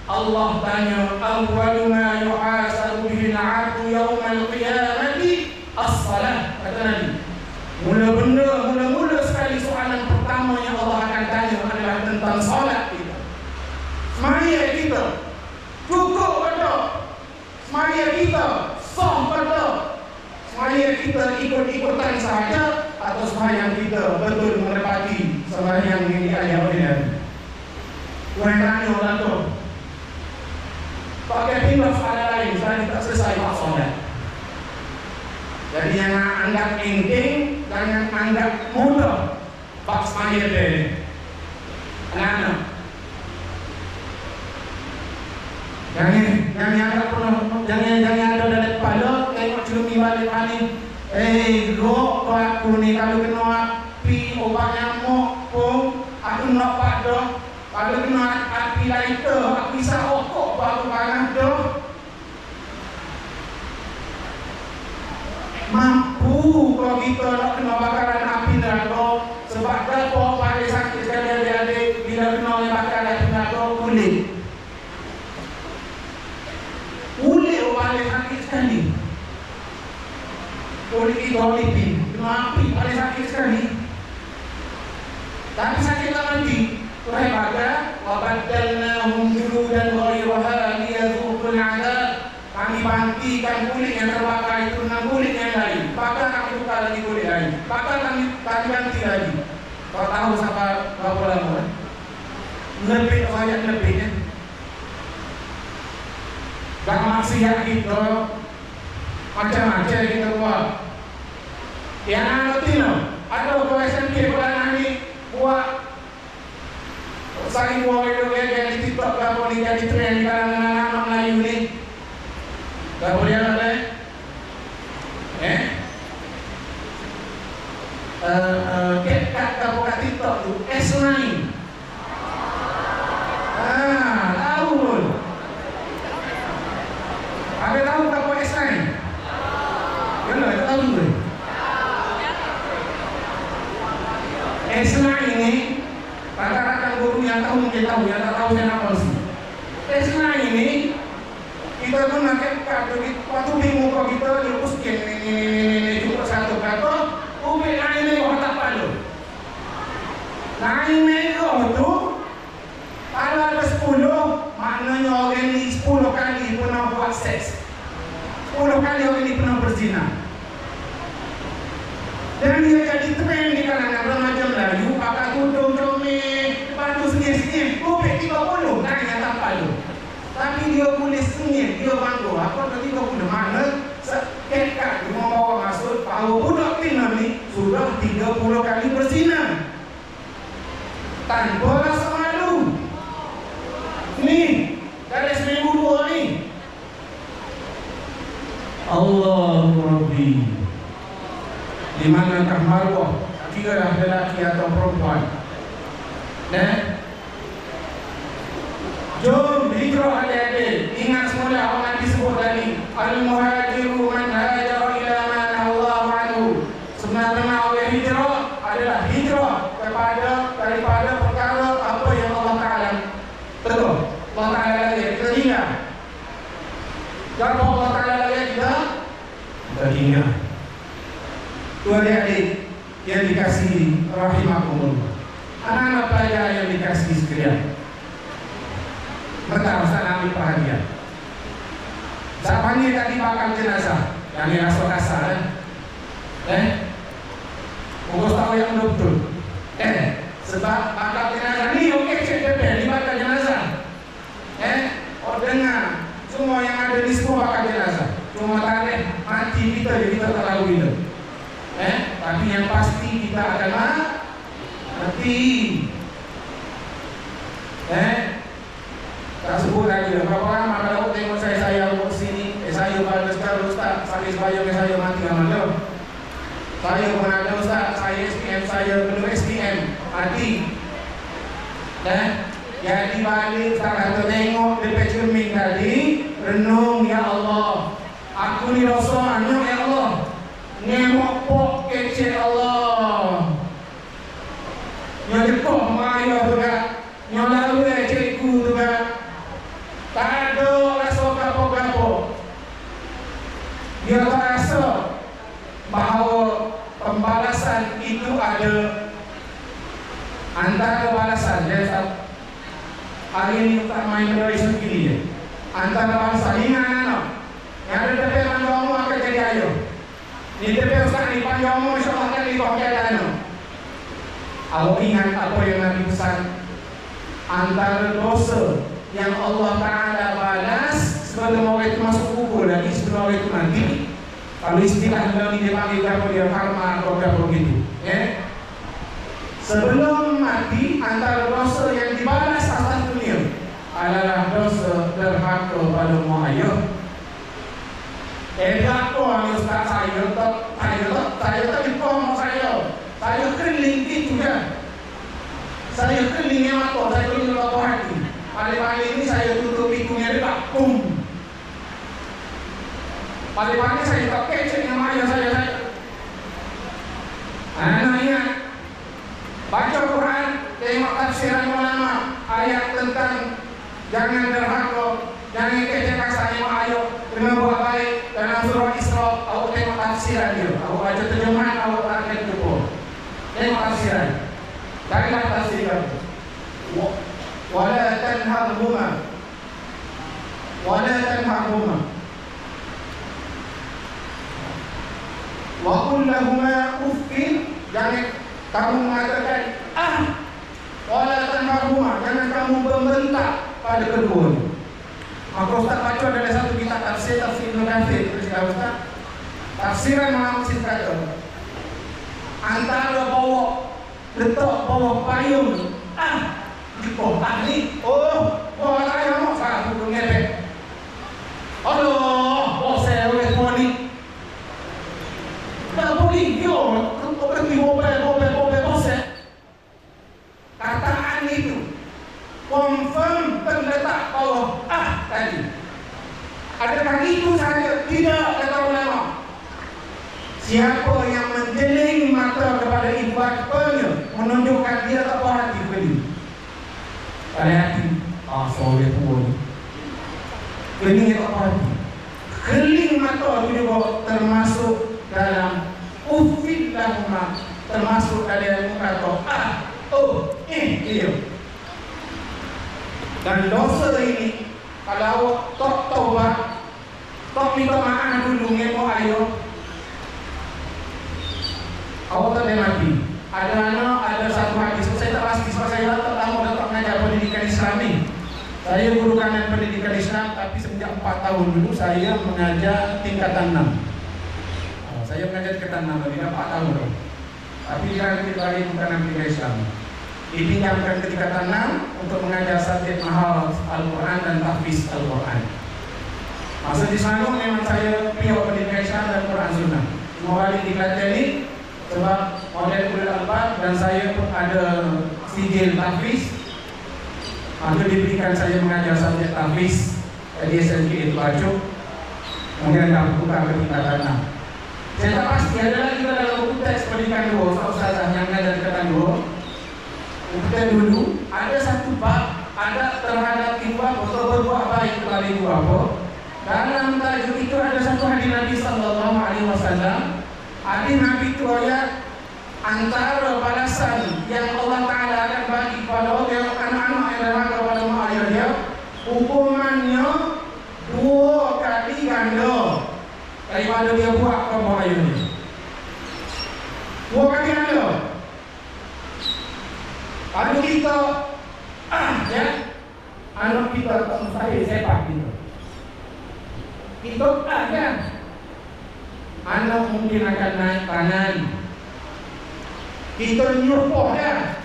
Allah tanya awwalu ma yuhasabu bihi al-'abdu yawmal qiyamati as-salah. Kata Nabi, mula sekali soalan pertama yang Allah akan tanya adalah tentang solat kita. Semaya kita cukup betul, semaya kita sah betul, semaya kita ikut-ikutan sahaja, atau sembahyang kita betul menepati sembahyang yang diajar oleh Nabi. Tuhan tanya orang tu, pakai pindah soalan lain, saya tak selesai pak solat. Jadi jangan anggap penting, jangan anggap mudah bab sembahyang dia. Anak-anak, jangan ada dalam kepala tengok cermin balik balik. Gok aku ni kalau kena api obat nyamuk pun aku nak pada. Kalau kena api lighter aku bisa okok baru panas dah. Mampu kalau kita nak kena bakaran api neraka. Sebab apa paling sakit sekali adik-adik bila kena bakaran api neraka kulit. Kulit paling sakit sekali. Kulit kita lipin, kena api paling sakit sekali. Tapi sakit tak nanti. Tuhan kata, wabadalnahum juludan ghayraha liyadhuqul 'adzab. Kami bantikan kulit yang terbakar itu dengan kulit yang lain. Maka kami tukar lagi kulit lain. Maka kami ganti lagi. Kau tahu sampai berapa lama? Lebih banyak lebih. Dan maksiat kita macam-macam kita buat. Yang anak tino, ada orang SMP pada ni buat sari buah itu yang di TikTok berapa ni jadi trend di kalangan anak-anak Melayu ni. Tak boleh ada kat buka TikTok tu S9. Tahu pun. Ada tahu tak buat S9? Kenapa tak tahu pun? S9 ini rakan-rakan guru yang tahu mungkin tahu, yang tak tahu saya apa sih. S9 ini kita gunakan waktu di muka kita dihapuskan ini cukup satu kata ubik lain merah tak pada lain merah tu kalau ada 10 maknanya orang ni 10 kali pernah buat seks, 10 kali orang ni pernah berzina. Dan dia jadi trend di kalangan remaja Melayu. Pakai tudung comel, batu sengit-sengit, ubik 30 lain yang tak pada. Tapi dia boleh sengit, dia bangga. Apa tadi kau punya mana? Sekekat dia membawa maksud bahawa budak Tina ni sudah 30 kali berzina tanpa rasa malu. Ni dari seminggu 2 ni. Allahu Rabbi. Di manakah maruah? Kira lelaki atau perempuan. Dan Jom hijrah adik-adik. Ingat semula orang disebut tadi, al-muhajiru man hajara ila ma nahallahu anhu. Sebenarnya orang hijrah adalah hijrah daripada perkara apa yang Allah Taala betul. Allah Taala lagi kita ingat. Kalau Allah Taala lagi kita ingat. Tuhan adik yang dikasihi rahimakumullah. Anak-anak pelajar yang dikasihi sekalian. Pertama, saya ambil perhatian. Saya panggil tadi bakal jenazah yang rasa kasar, Urus tahu yang betul. Sebab bakal jenazah ni okey CPP di bakal jenazah. Oh dengar, semua yang ada di semua bakal jenazah. Cuma tarikh mati kita jadi kita terlalu bila. Tapi yang pasti kita akan mati. Tak sebut lagi lah. Berapa lama kalau tengok saya ke sini, saya pada sekarang Ustaz, saya mati amal. Saya pun ada Ustaz, saya SPM, saya belum SPM, mati. Jadi balik Ustaz kata tengok depan cermin tadi, renung ya Allah. Aku ni dosa anyok ya Allah. Ngemok pok kecil Allah. Yang jepok maya juga, yang lalu cikgu juga. Tak ada rasa gapo-gapo. Dia tak rasa bahawa pembalasan itu ada antara balasan. Hari ini tak main dari segi dia. Antara balasan ingat anak. Yang ada tepi panjangmu akan jadi ayo. Ni tepi Ustaz ni panjangmu insya-Allah akan dikokiat anak. Awak ingat apa yang Nabi pesan? Antara dosa yang Allah Ta'ala balas sebelum orang itu masuk kubur lagi, sebelum orang itu mati. Kalau istilah dalam ini dipanggil apa dia karma atau apa begitu. Sebelum mati, antara dosa yang dibalas atas dunia adalah dosa derhaka pada mak ayah. Derhaka Ustaz saya tak dipomok saya keliling gitu kan. Saya keliling yang mata, saya keliling mata hati. Pagi-pagi ini saya tutup pintunya dia, Pagi-pagi saya tak kecek dengan ayah saya. Anak ingat, baca Quran, tengok tafsiran ulama, ayat tentang jangan derhaka, jangan kecek kasar dengan ayah, dengan buat baik. Dalam surah Isra, aku tengok tafsiran dia, aku baca terjemahan, aku akan tutup. Tengok tafsiran, janganlah tafsiran. Wala tanharhuma wa qul lahuma uffin, jangan kamu mengatakan wala tanharhuma, jangan kamu membentak pada keduanya. Maka Ustaz baca ada satu kitab tafsir Ibnu Katsir, Ustaz tafsiran maksud kata antara letak bawah payung di kota ni, bawah saya mau saya pun ngepek. Aduh, saya oleh poli. Tak poli, yo, berarti mobil bose. Kataan itu confirm terletak bawah tadi. Adakah itu saja? Tidak, kata ulama. Siapa yang menjeling mata kepada ibu bapanya menunjukkan dia tak berhati beli. Ada hati, soleh pun. Keling tak berhati. Keling mata itu juga termasuk dalam ufid lahuma, termasuk dalam kata dia. Dan dosa ini kalau tak taubat, tak minta maaf dulu ngemo ayo. Awak tak mati. Ada satu hadis, saya tak pasti sebab saya tak lama datang mengajar pendidikan Islam ni. Saya guru kanan pendidikan Islam, tapi sejak 4 tahun dulu saya mengajar tingkatan 6. Saya mengajar tingkatan 6 tadi 4 tahun dulu. Tapi sekarang kita lagi bukan pendidikan Islam. Dipinjamkan ke tingkatan 6 untuk mengajar subjek mahal Al-Quran dan tahfiz Al-Quran. Masa di sana memang saya pihak pendidikan Islam dan Quran Sunnah. Cuma balik di Kelantan ini sebab model Ulil Albab dan saya pun ada sijil tahfiz. Maka diberikan saya mengajar subjek tahfiz di SMK itu Acung. Kemudian kami buka ke tingkatan 6. Saya tak pasti ada lagi dalam buku teks pendidikan dua Ustazah yang ada di tingkatan 2. Buku dulu ada satu bab, ada terhadap ibu atau berbuat baik kepada ibu bapa. Dalam tajuk itu ada satu hadis Nabi sallallahu alaihi wasallam. Hadis Nabi itu ayat antara balasan yang Allah Taala akan bagi kepada orang anak-anak yang derhaka kepada mak ayah dia, hukumannya 2 kali ganda daripada dia buat kepada mak ayah dia. 2 kali ganda. Kalau kita ya, anak kita tak mustahil sepak kita. Kita kan anak mungkin akan naik kanan. Kita nyuruh ya,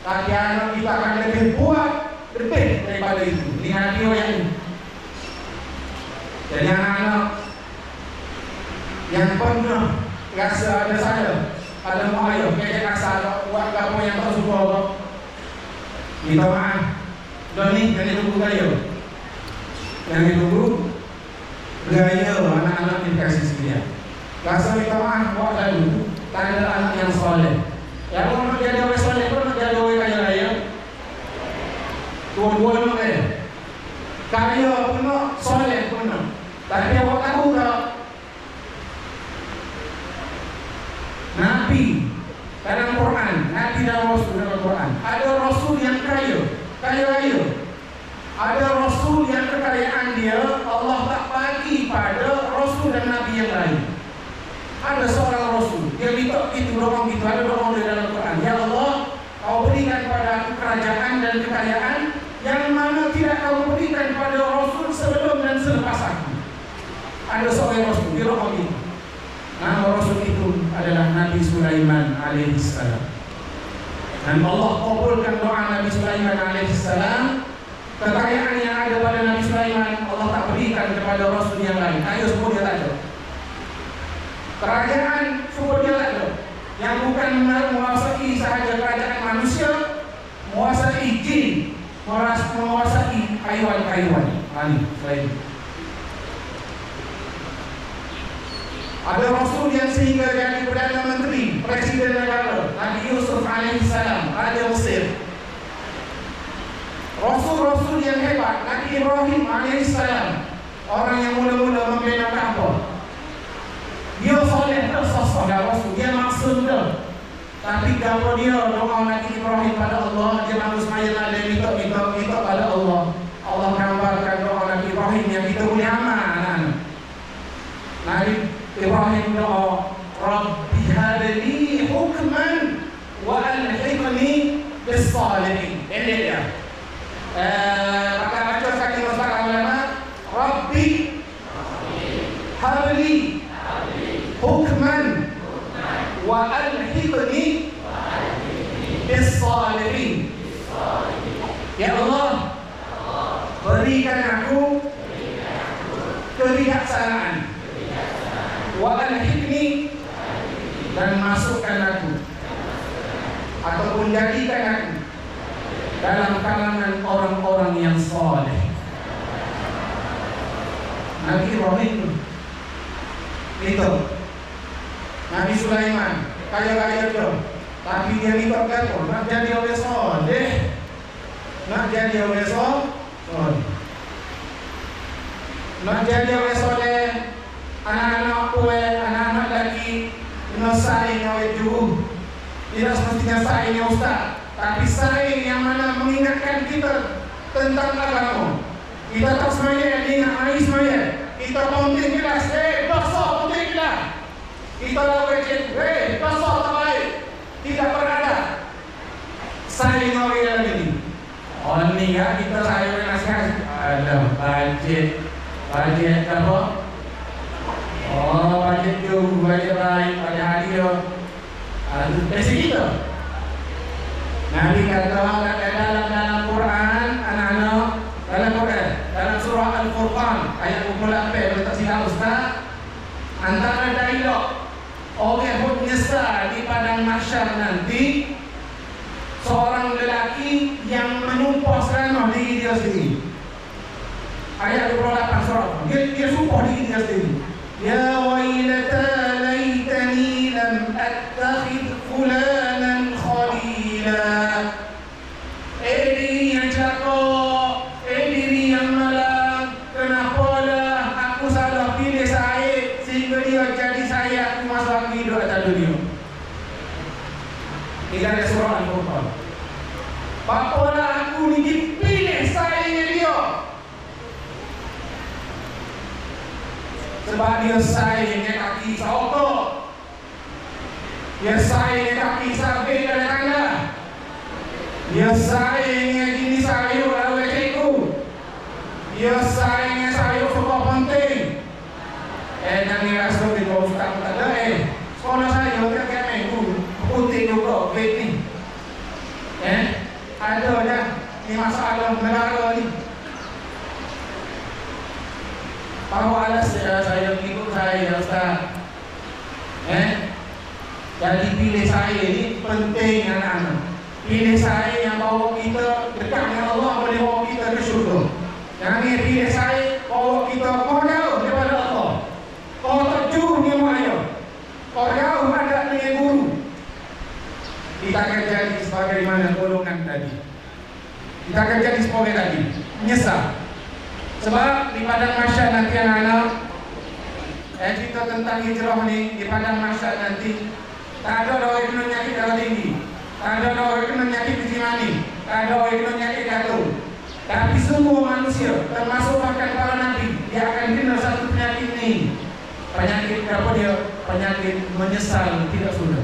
tapi anak kita akan lebih kuat, lebih daripada itu. Lihat dia yang ini. Jadi anak-anak yang pernah rasa ada saya, ada mak ayah, kayak rasa ada buat kamu yang tak suka apa, minta maaf. Dan ni, yang ditunggu gaya. Yang ditunggu gaya anak-anak dikasih sekalian. Rasa minta maaf buat lalu, tak ada anak yang soleh. Yang nak jadi orang soleh pun nak jadi orang kaya raya. Dua-dua nak kaya. Kaya pun nak, soleh pun nak. Tapi awak tahu tak? Nabi dalam Quran, Nabi dan Rasul dalam Quran, ada Rasul yang kaya, kaya raya. Ada Rasul yang kekayaan dia Allah tak bagi pada Rasul dan Nabi yang lain. Ada seorang Rasul, dia minta itu, dorong gitu, ada dorong di dalam Quran. Ya Allah, kau berikan pada aku kerajaan dan kekayaan yang mana tidak kau berikan pada Rasul sebelum dan selepas aku. Ada seorang Rasul, dia dorong gitu. Nama Rasul itu adalah Nabi Sulaiman alaihissalam. Dan Allah kabulkan doa Nabi Sulaiman alaihissalam. Kekayaan yang ada pada Nabi Sulaiman Allah tak berikan kepada Rasul yang lain. Ayo semua dia tak ada. Kerajaan semua dia tak ada. Yang bukan menguasai sahaja kerajaan manusia, menguasai jin, menguasai haiwan-haiwan. Ini selain. Ada Rasul yang sehingga jadi Perdana Menteri, Presiden negara, Nabi Yusuf alaihissalam, Raja Mesir. Rasul-Rasul yang hebat, Nabi Ibrahim alaihissalam, orang yang mula-mula membina Kaabah. Dia soleh tak sosok Rasul, dia maksud dah. Tapi kalau dia doa Nabi Ibrahim pada Allah, dia mahu semaya ada minta pada Allah. Allah gambarkan doa Nabi Ibrahim yang kita boleh amal anak-anak. Nabi Ibrahim doa, Rabbi habli hukman wa alhiqni bis salihin. Ini dia. Baca sekali masalah ulama, Rabbi habli hukman wa alhiqni bis salihin. Ya Allah, berikan aku kebijaksanaan, wa alhiqni, dan masukkan aku ataupun jadikan aku dalam kalangan orang-orang yang soleh. Nabi Ibrahim itu, Nabi Sulaiman kaya-kaya tu, tapi dia minta kata nak jadi orang soleh, nak jadi orang soleh, nak jadi orang soleh. Anak-anak kue, anak-anak lagi saing yang itu tidak semestinya saing yang ustaz, tapi saing yang mana mengingatkan kita tentang agama. Kita tak semaya, ingat hari semaya. Kita penting kelas, basah penting kelas. Kita lawan cik, basah tak baik. Tidak berada saing orang yang ini. Oh ni ya, kita saing nasihat. Alah, budget apa? Oh, budget tu, budget baik, budget hari tu. Itu basic kita. Nabi kata dalam Quran, anak-anak, dalam Quran, dalam surah Al-Furqan, ayat 28, kalau tak silap Ustaz, antara dialog orang hudnyasa di padang mahsyar nanti, seorang lelaki yang menumpah seranah diri Ayat 28 surah. Dia sumpah diri dia sendiri. Ya wailata laitani lam attakhid fulanan khalila. Diri yang celaka, diri yang malang, kenapalah aku salah pilih Said sehingga dia jadi saya aku masuk hidup atas dunia. Ini ada surah Al-Furqan. Bapalah aku ni dipilih Saidnya dia. Sebab dia sayangnya kaki sauto, dia sayangnya kaki sabi dan tangga, dia sayangnya gini sayur lalu cikgu, dia sayangnya sayur suka penting. Nanti rasul di bawah ustaz tak ada sekolah saya dia kayak minggu putih juga beti. Ada dah ni masalah negara ni. Bahawa alas saya mengikut saya Ustaz. Jadi pilih saya ini penting anak-anak. Pilih saya yang bawa kita dekat dengan Allah, boleh bawa kita ke syurga. Jangan pilih saya bawa kita kau jauh daripada Allah. Kau terjun dengan ayah. Kau jauh ada dengan guru. Kita akan jadi sebagaimana golongan tadi. Kita akan jadi sebagai tadi. Menyesal. Sebab di padang mahsyar nanti anak-anak cerita tentang hijrah ni, di padang mahsyar nanti tak ada orang kena nyakit darah tinggi, tak ada orang kena nyakit jismani, tak ada orang kena nyakit jantung. Tapi semua manusia termasuk bahkan para nabi dia akan kena satu penyakit ni. Penyakit apa dia? Penyakit menyesal tidak sudah.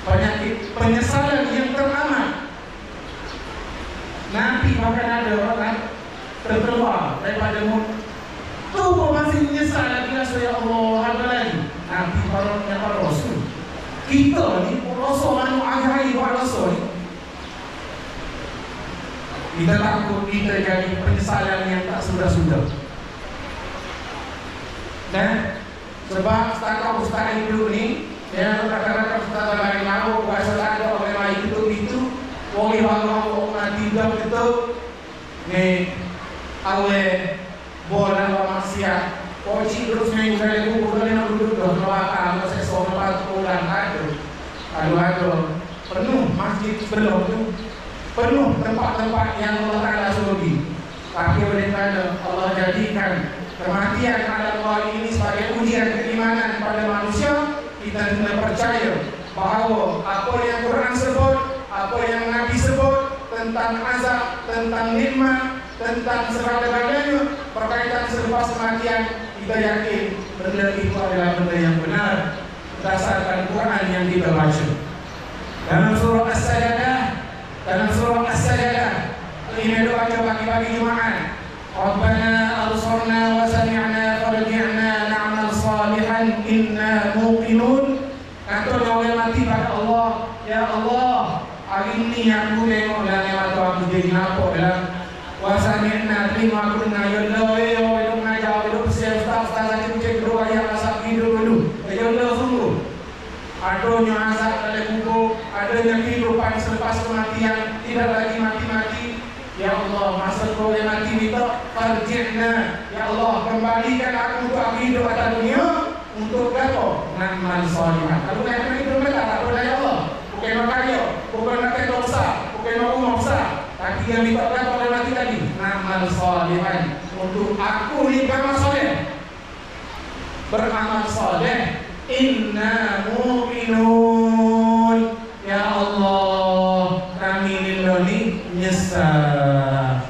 Penyakit penyesalan yang teramat. Nabi bahkan ada orang terkeluar daripada mulut tu masih menyesal lagi rasa ya Allah ada lagi. Nabi para Rasul kita ni Rasul anu akhir buat Rasul ni kita takut kita jadi penyesalan yang tak sudah-sudah. Dan sebab setakat ustaz hidup ni yang kata-kata ustaz lain mahu kuasa ada orang lain itu boleh orang tidak betul ni awal bola manusia, kunci terus minggu kali aku boleh nak duduk dah melaka, aku sesuatu apa pulang ada penuh masjid belum tu penuh tempat-tempat yang Allah Taala suruh pergi. Tapi oleh kerana Allah jadikan kematian pada Allah ini sebagai ujian keimanan pada manusia, kita kena percaya bahawa apa yang Quran sebut, apa yang Nabi sebut tentang azab, tentang nikmat, tentang segala-galanya berkaitan selepas kematian, kita yakin benda itu adalah benda yang benar berdasarkan Quran yang kita baca. Dalam surah As-Sajdah ini doa bagi Jumaat. Rabbana absarna wa sami'na farji'na na'mal salihan inna muqinun. Kata orang mati pada Allah, ya Allah, hari ini aku tengok dan lewat aku jadi nampak dalam wasami'na terima aku dengar ya Allah hidup mengajar hidup saya ustaz lagi cek dulu ayat asap hidup dulu ya Allah sungguh adanya azab dalam kubur, adanya kehidupan selepas kematian, tidak lagi mati-mati. Ya Allah, masa kau yang mati minta farji'na, ya Allah kembalikan aku untuk aku hidup atas dunia untuk apa? Na'mal salihan. Kalau nak hidup mereka tak boleh ya Allah, bukan nak kaya, bukan nak kaya besar, bukan nak rumah besar, tapi yang minta berapa oleh mati tadi? Na'mal salihan, untuk aku ni beramal soleh, beramal soleh. Inna mu'minun, ya Allah kami lilani nyesal,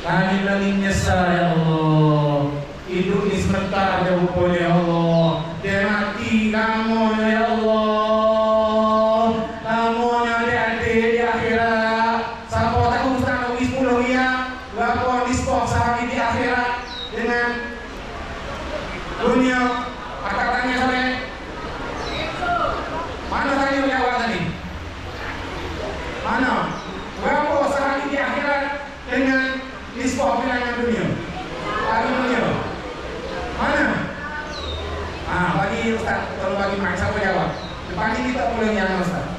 kami lilani nyesal ya Allah. Hidup ni sebentar jauh boleh ya Allah, dia mati kamu ya Allah, kamu yang adik-adik di akhirat. Siapa tahu Ustaz Nabi 10 ya, berapa diskon sehari di akhirat dengan dunia. Akak tanya saya, mana tanya jawab tadi? Mana? Berapa sehari di akhirat dengan nisbah bilangan dunia? Hari dunia. Mana? Bagi Ustaz, kalau bagi Mak, siapa jawab? Depan ini kita boleh yang Ustaz.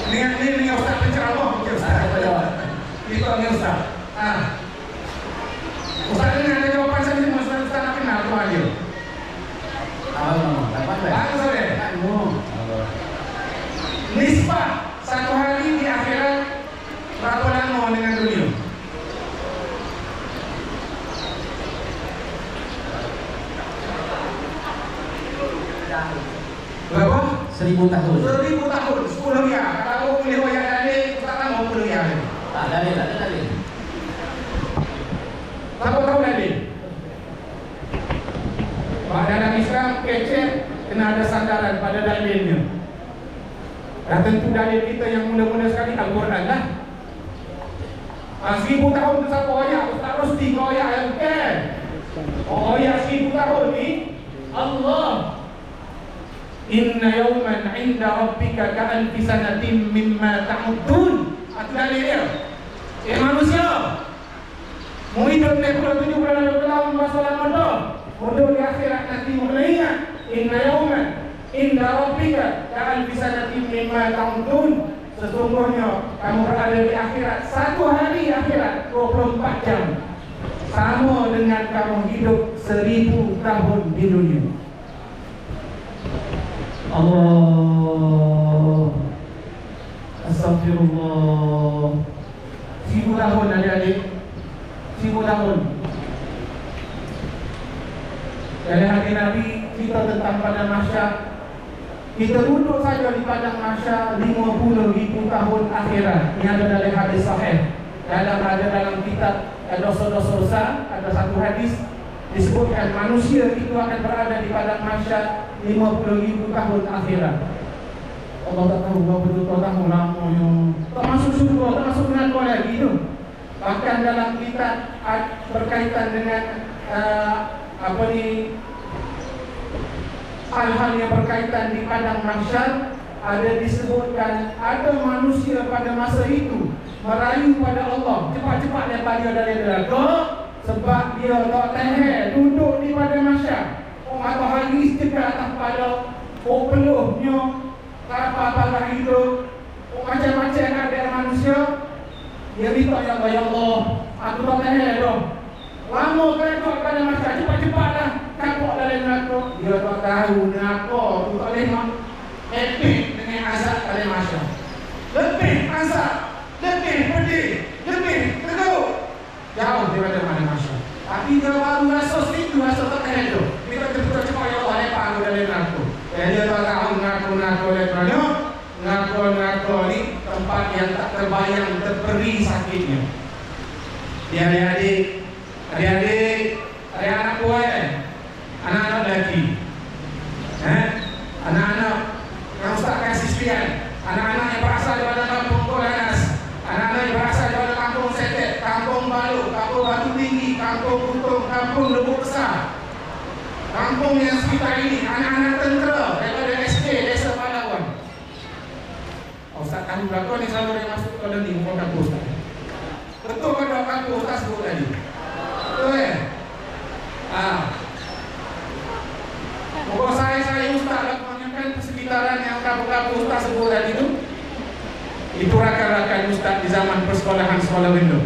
Ini Ustaz penceramah, Ustaz apa jawab? Itu Ustaz. Ustaz ini ada jawapan saya semua, Ustaz nak kenal tu aja. Langsung sore. Nisbah satu hari di akhirat berapa lama dengan dunia? Berapa? 1000 tahun. 1000 tahun, 10 riyal. Kalau aku boleh bayar dalil, tak tahu 10 riyal. Tak dalil. Siapa tahu dalil? Pak dalam Islam kecil kena ada sandaran pada dalilnya. Dan tentu dalil kita yang mula-mula sekali Al-Quran lah. 1000 tahun tu siapa ayat? Ustaz Rosti kau ayat yang bukan. Oh ayat 1000 tahun ni Allah. Inna yawman 'inda rabbika ka'alfi sanatin mimma ta'udun. Itu dalil dia. Manusia mau hidup 70 tahun masa lama dah. Untuk di akhirat nanti mulai ingat. Inna yawman 'inda rabbika ka'alfi sanatin mimma ta'udun. Sesungguhnya kamu berada di akhirat, satu hari akhirat 24 jam sama dengan kamu hidup 1000 tahun di dunia. Allah, astagfirullah. 1000 tahun adik-adik, 1000 tahun. Dari hari Nabi kita tentang pada mahsyar. Kita duduk saja di padang mahsyar 50,000 tahun akhirat. Ini ada dari hadis sahih. Dalam kitab dosa-dosa besar ada satu hadis disebutkan manusia itu akan berada di padang mahsyar 50,000 tahun akhirat. Allah tak tahu berapa juta tahun lamanya. Tak masuk surga, tak masuk neraka lagi tu. Bahkan dalam kitab berkaitan dengan hal-hal yang berkaitan di padang mahsyar, ada disebutkan ada manusia pada masa itu merayu pada Allah, cepat-cepat dia balik dari neraka sebab dia tak tahan duduk di padang mahsyar. Matahari sedekat atas kepala, peluhnya apa-apa hidup, macam-macam ada manusia. Dia minta ya Allah, aku tak tahan dah. Lama kerana pada mahsyar, cepat-cepatlah kapok dalam neraka. Dia tak tahu neraka tu tak boleh epic dengan azab pada mahsyar. Lebih azab, lebih pedih, lebih teruk jauh daripada mana mahsyar. Tapi dia baru rasa situ, rasa tak tahan tu. Dia tak cepat-cepat ya Allah, lepas aku dalam neraka. Dia tak tahu neraka lepas mana. Neraka ni tempat yang tak terbayang, terperi sakitnya. Dia adik-adik, ada anak buah, anak-anak lelaki, anak-anak yang Ustaz kasih sekian, anak-anak yang berasal daripada kampung Kolanas, anak-anak yang berasal daripada kampung Setet, kampung Balu, kampung Batu Tinggi, kampung Kutung, kampung Lebuk Besar, kampung yang sekitar ini, anak-anak tentera daripada SD Desa Palawan. Ustaz tahu berapa ni selalu yang masuk ke dalam ni muka kampus Ustaz. Betul kan doa kampus Ustaz sebut tadi? Betul. Pokok saya Ustaz lah kebanyakan persekitaran yang kampus Ustaz sebut tadi itu rakan-rakan Ustaz di zaman persekolahan sekolah Window.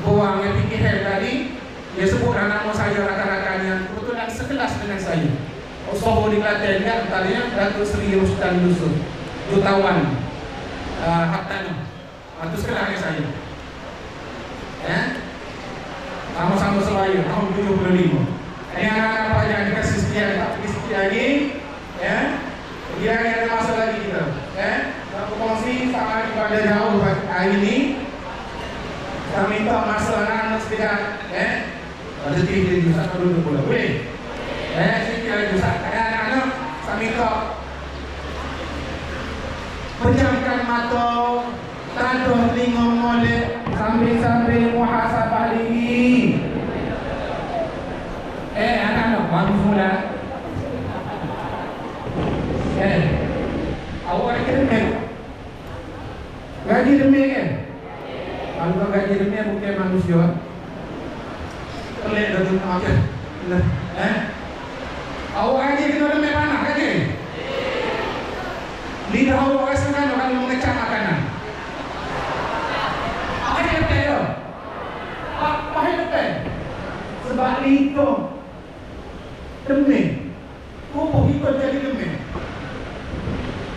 Buang yang fikir tadi, dia sebut nama saya rakan-rakan yang kebetulan sekelas dengan saya. Soho di Klaten kan, antaranya Datuk Seri Rustan Yusuf, jutawan Haftano. Itu sekelahnya saya. Sama-sama sebaya tahun 75. Ini anak-anak apa yang dikasih sekian, tak pergi sekian lagi. Dia ada masa lagi kita. Aku kongsi sama kepada jauh hari ini. Kita minta masa anak-anak sekian. Ada tiga juta dulu pula. Boleh? Sekian juta. Anak-anak saya minta pejamkan mata, taduh telinga molek, sambil-sambil muhasabah diri. Anak-anak, baru mula. Awak gaji demi? Gaji demi kan? Kalau gaji demi bukan manusia. Pelik dah tu macam. Awak gaji kena demi mana gaji? Lidah awak rasa kan kalau mengecam makanan.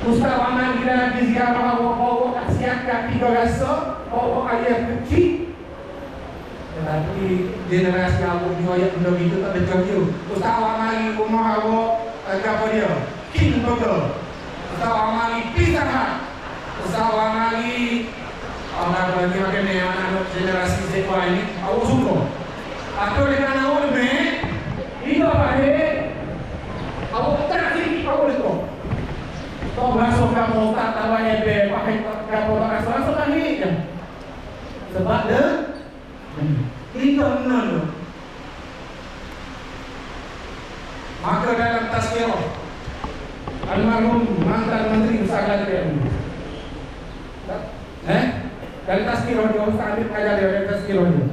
Ustaz Aman bila lagi ziarah bawa kat siap 3 rasa, bawa ayah kecil. Tetapi generasi awak ni ayat benda gitu tak ada jauh. Ustaz Aman rumah awak apa dia? King Burger. Ustaz Aman Pizza Hut. Ustaz Aman orang bagi makan ni anak generasi Z ini awak suka. Atau dengan awak lebih, itu apa dia? Awak tak sini awak suka. Kau masuk kamu tak tahu ebe pakai kamu tak rasa tak ni je. Sebab dia itu benar. Maka dalam tazkirah almarhum mantan Menteri Usaha Negara. Dari tazkirah dia Ustaz ambil ajar dia dari tazkirah dia.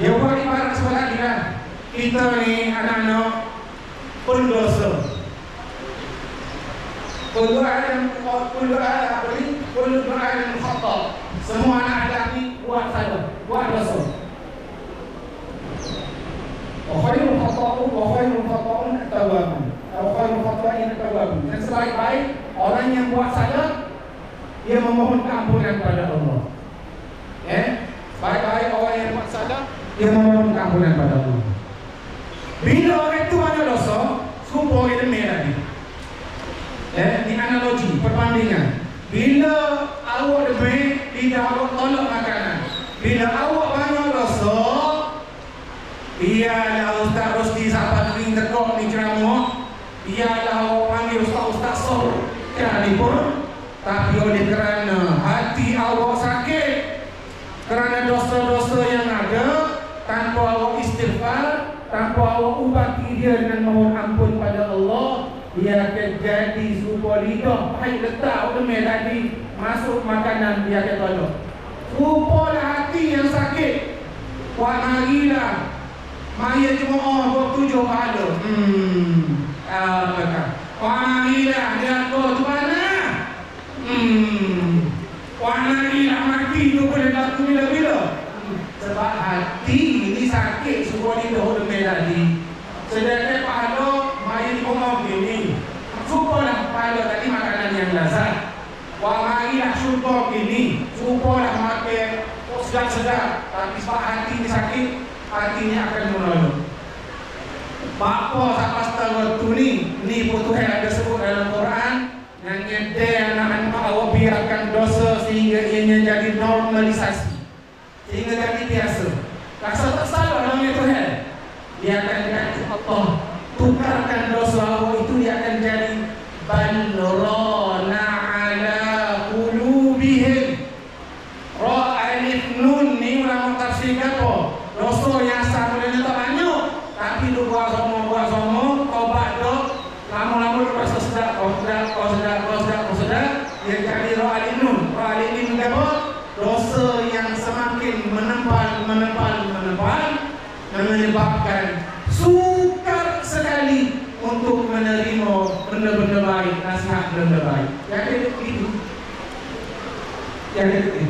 Dia buat ibarat sebelah dia. Kita ni anak-anak pendosa. Kullu adam khata. Semua anak adam ni buat salah, buat dosa. Khairul khata'un at-tawwabun. Khairul khata'in at-tawwabun. Dan sebaik-baik orang yang buat salah dia memohon keampunan kepada Allah. Baik-baik orang yang buat salah dia memohon keampunan kepada Allah. Bila orang itu ada dosa, sumpah dia demi lagi. Ini analogi, perbandingan. Bila awak demi, tidak awak tolak makanan. Bila awak banyak dosa, ialah Ustaz Rosdi sahabat ring tekok ni ceramah, ialah awak panggil Ustaz Soh sekalipun, tapi oleh kerana hati awak sakit, kerana dosa-dosa yang ada, tanpa awak istighfar, tanpa awak ubati dia dengan mohon ampun pada Allah, dia akan jadi serupa lidah pahit letak demi tadi masuk makanan dia akan tolak. Serupalah hati yang sakit. Wah marilah maya jemaah bertujuh pahala. Apakah? Wah marilah dia tu mana? Wah marilah mati tu boleh laku bila-bila. Sebab hati ini sakit serupa lidah demi tadi. Sedangkan pahala maya jemaah begini. Supalah pahala tadi makanan yang lazat. Wah marilah syurga gini. Supalah makan sedap-sedap. Tapi sebab hati ni sakit, hatinya akan menolak. Bapa sampai setengah ni pun Tuhan ada sebut dalam Quran. Yang nyedai anak-anak awak biarkan dosa sehingga ianya jadi normalisasi, sehingga jadi biasa. Rasa tak salah dalam Tuhan. Dia akan jadi Allah tukarkan dosa awak itu, dia akan jadi balrona ala qulubihim. Ra alif nun ni ulama tafsir apa? Dosa yang sebenarnya tak banyak, tapi lu buat semua tobat dah, lama-lama lu rasa sedap, sedap, dia jadi ra alif nun. Ra alif nun apa? Dosa yang semakin menempal menyebabkan sukar sekali untuk menerima benda-benda baik, nasihat benda baik. Yang itu.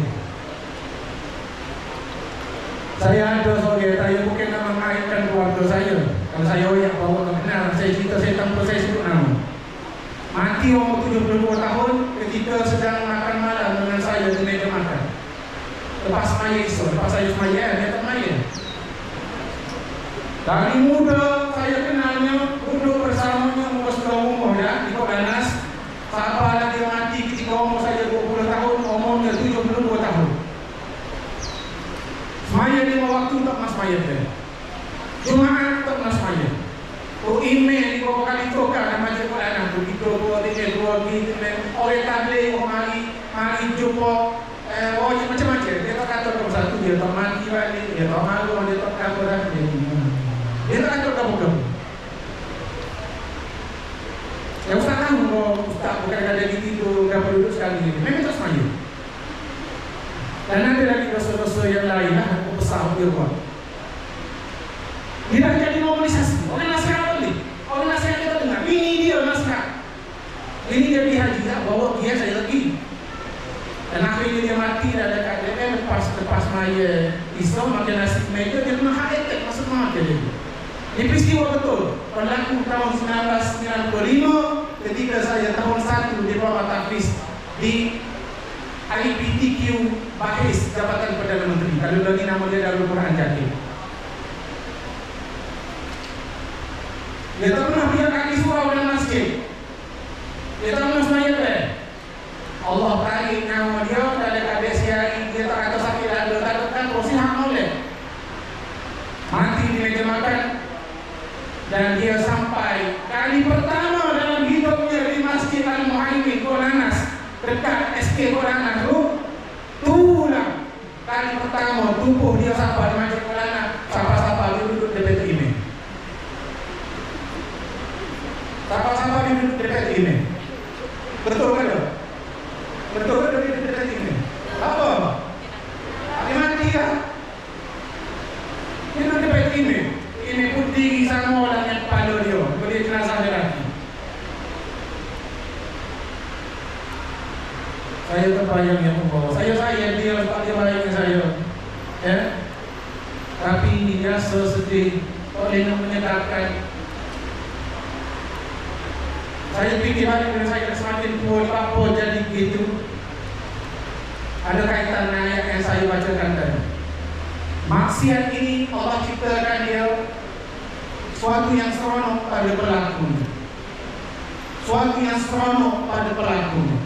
Saya ada saya bukan nak mengaitkan keluarga saya. Kalau saya yang bawa kenal, saya cerita saya tanpa saya sebut nama. Mati umur 72 tahun ketika sedang makan malam dengan saya di meja makan. Lepas maya esok, lepas saya semaya, dia tak maya. Dari muda saya kenalnya, duduk bersamanya umur setengah ya, di Kodanas. Siapa lagi mati ketika umur saya 20 tahun, umurnya 72 tahun. Semaya 5 waktu tak mas maya dia. Jumaat tak mas maya. Email di bawah kali tukar dan macam mana begitu dua oleh tablet mari jumpa macam-macam. Dia tak kata kamu satu, dia tak mati balik, dia tak malu, dia tak kata dah dia tak kata kamu. Ya Ustaz tahu kalau Ustaz bukan ada di tidur gambar duduk sekali ini, memang tak semaya. Dan ada lagi dosa-dosa yang lain lah, aku besar dia buat. Dia dah jadi normalisasi. Orang nasihat boleh, orang nasihat kita dengar. Ini dia nasihat. Ini dia pergi haji, tak bawa dia saya lagi. Dan akhirnya dia mati dah dekat DPM lepas maya Islam makan nasi meja, dia kena heart attack masuk mati dia. Ini peristiwa betul. Berlaku tahun 1995. ketika saya tahun 1 diploma tahfiz di IPTQ Bahis Jabatan Perdana Menteri. Kalau lagi nama dia Darul Quran Jatim. Dia tak pernah punya kaki surau dalam masjid. Dia tak pernah semayang. Allah tarik nyawa dia dari adik siari. Dia tak kata sakit ada, takutkan terus hang oleh mati di meja makan. Dan dia sampai kali pertama dalam hidupnya di Masjid Al-Muhaimin Kuala Nanas, dekat SK Kuala Nanas tulang kali pertama tubuh dia sapa di Masjid Kuala Nanas, sapa-sapa dia duduk di dekat ini. Sapa-sapa dia duduk di dekat ini. Betul kan? Betul kan dia duduk di dekat ini? Apa? Dia mati ya? Dia duduk di dekat ini. Ini pun tinggi sama orang yang kepala dia. Boleh jenazah dia lagi. Saya terbayang yang membawa. Saya dia sebab dia bayangin saya. Ya. Tapi dia sesedih oleh yang menyedapkan. Saya fikir balik bila saya semakin tua, apa jadi begitu. Ada kaitan dengan ayat yang saya bacakan tadi. Maksiat ini Allah ciptakan dia suatu yang seronok pada pelakunya. Suatu yang seronok pada pelakunya.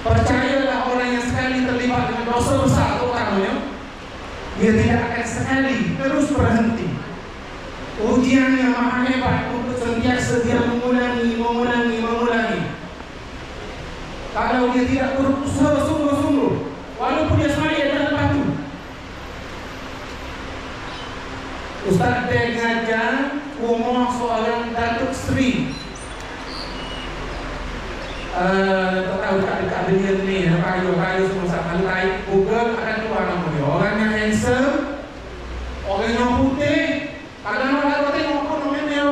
Percayalah orang yang sekali terlibat dengan dosa besar utamanya, dia tidak akan sekali terus berhenti. Ujian yang maha hebat untuk sentiasa dia mengulangi. Kalau dia tidak berusaha sungguh-sungguh, walaupun dia semaya dalam batu. Ustaz dia ngajar umur seorang Datuk Seri. Tak tahu dekat dia ni, kayu semua sama. Kalau Google akan keluar nama dia. Orang yang handsome, orang yang putih. Kadang-kadang kau tengok pun orang dia,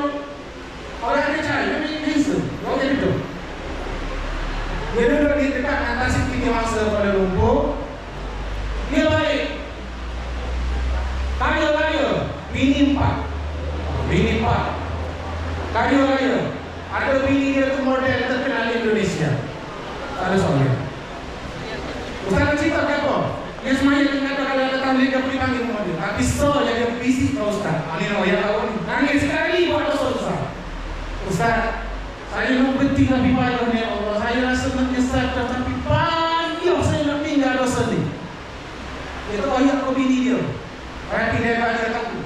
orang yang cahaya, memang handsome. Kau jadi tu. Dia duduk di dekat atas tinggi masa pada lumpur. Dia baik. Kaya. Bini 4. Kaya. Ada bini dia tu model terkenal di Indonesia. Tak ada soalnya. Ustaz cerita apa? Dia semuanya kata kalau ada tamu dia boleh panggil rumah dia. Tapi so jadi busy kau Ustaz. Ini yang tahu ni. Nangis sekali buat dosa Ustaz. Ustaz, saya nak berhenti lebih banyak ni Allah. Saya rasa menyesal tapi banyak saya nak tinggal dosa ni. Itu ayat kau bini dia. Berarti dia tahu.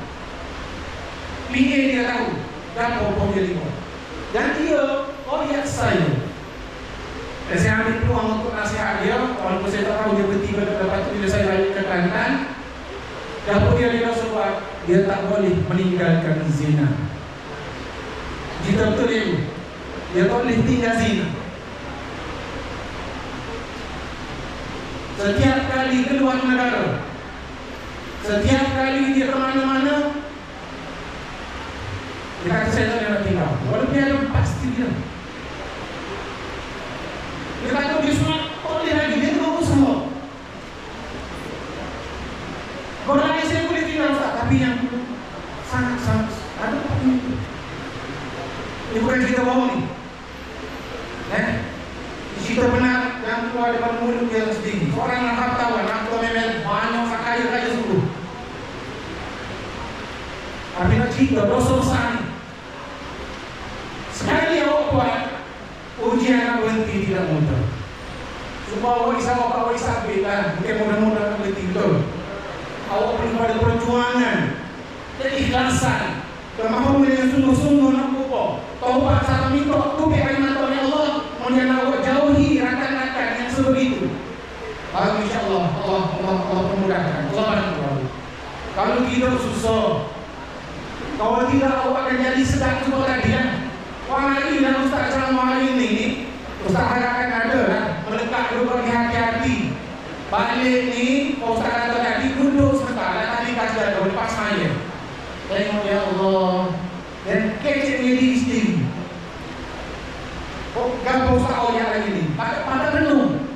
Bini dia tahu. Dan apa dia lihat. Dan dia ayat saya. Dan saya ambil peluang untuk nasihat dia. Walaupun saya tak tahu dia berhenti pada lepas itu bila saya balik ke Kelantan. Dapur dia sebab dia tak boleh meninggalkan zina. Kita betul dia. Dia tak boleh tinggal zina. Setiap kali keluar negara, setiap kali dia ke mana-mana, dia kata saya tak nak tinggal. Walaupun dia ada pasti dia. Dia kata dia semua tak boleh lagi, dia tak usaha. Kalau lagi saya boleh tinggal Ustaz, tapi yang sangat-sangat ada apa ini? Ini bukan cerita bohong ni. Cerita benar yang keluar daripada mulut dia sendiri. Seorang yang hartawan, aku memang banyak kaya sungguh. Tapi nak cerita dosa besar ni. Sekali awak buat, ujian nak berhenti tidak mudah. Supaya awak isap lah. Mungkin mudah-mudah nak berhenti betul. Awak perlu pada perjuangan, keikhlasan, kemampuan yang sungguh-sungguh nak buka. Taubat satu minta tubik air mata oleh Allah. Kemudian awak jauhi rakan-rakan yang sebegitu. InsyaAllah Allah memudahkan. Allah bantu. Kalau tidak susah. Kalau tidak awak akan jadi sedang sebuah kajian. Orang lagi dalam Ustaz ceramah hari ini, Ustaz harapkan ada lah. Melekat dulu bagi hati-hati. Balik ni, Ustaz kata tadi duduk sebentar. Dan tadi kasih ada lepas maya. Tengok ya Allah. Dan kecil diri sendiri. Gambar Ustaz ayat lagi ni. Pada penuh.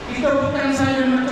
Kita bukan saja nak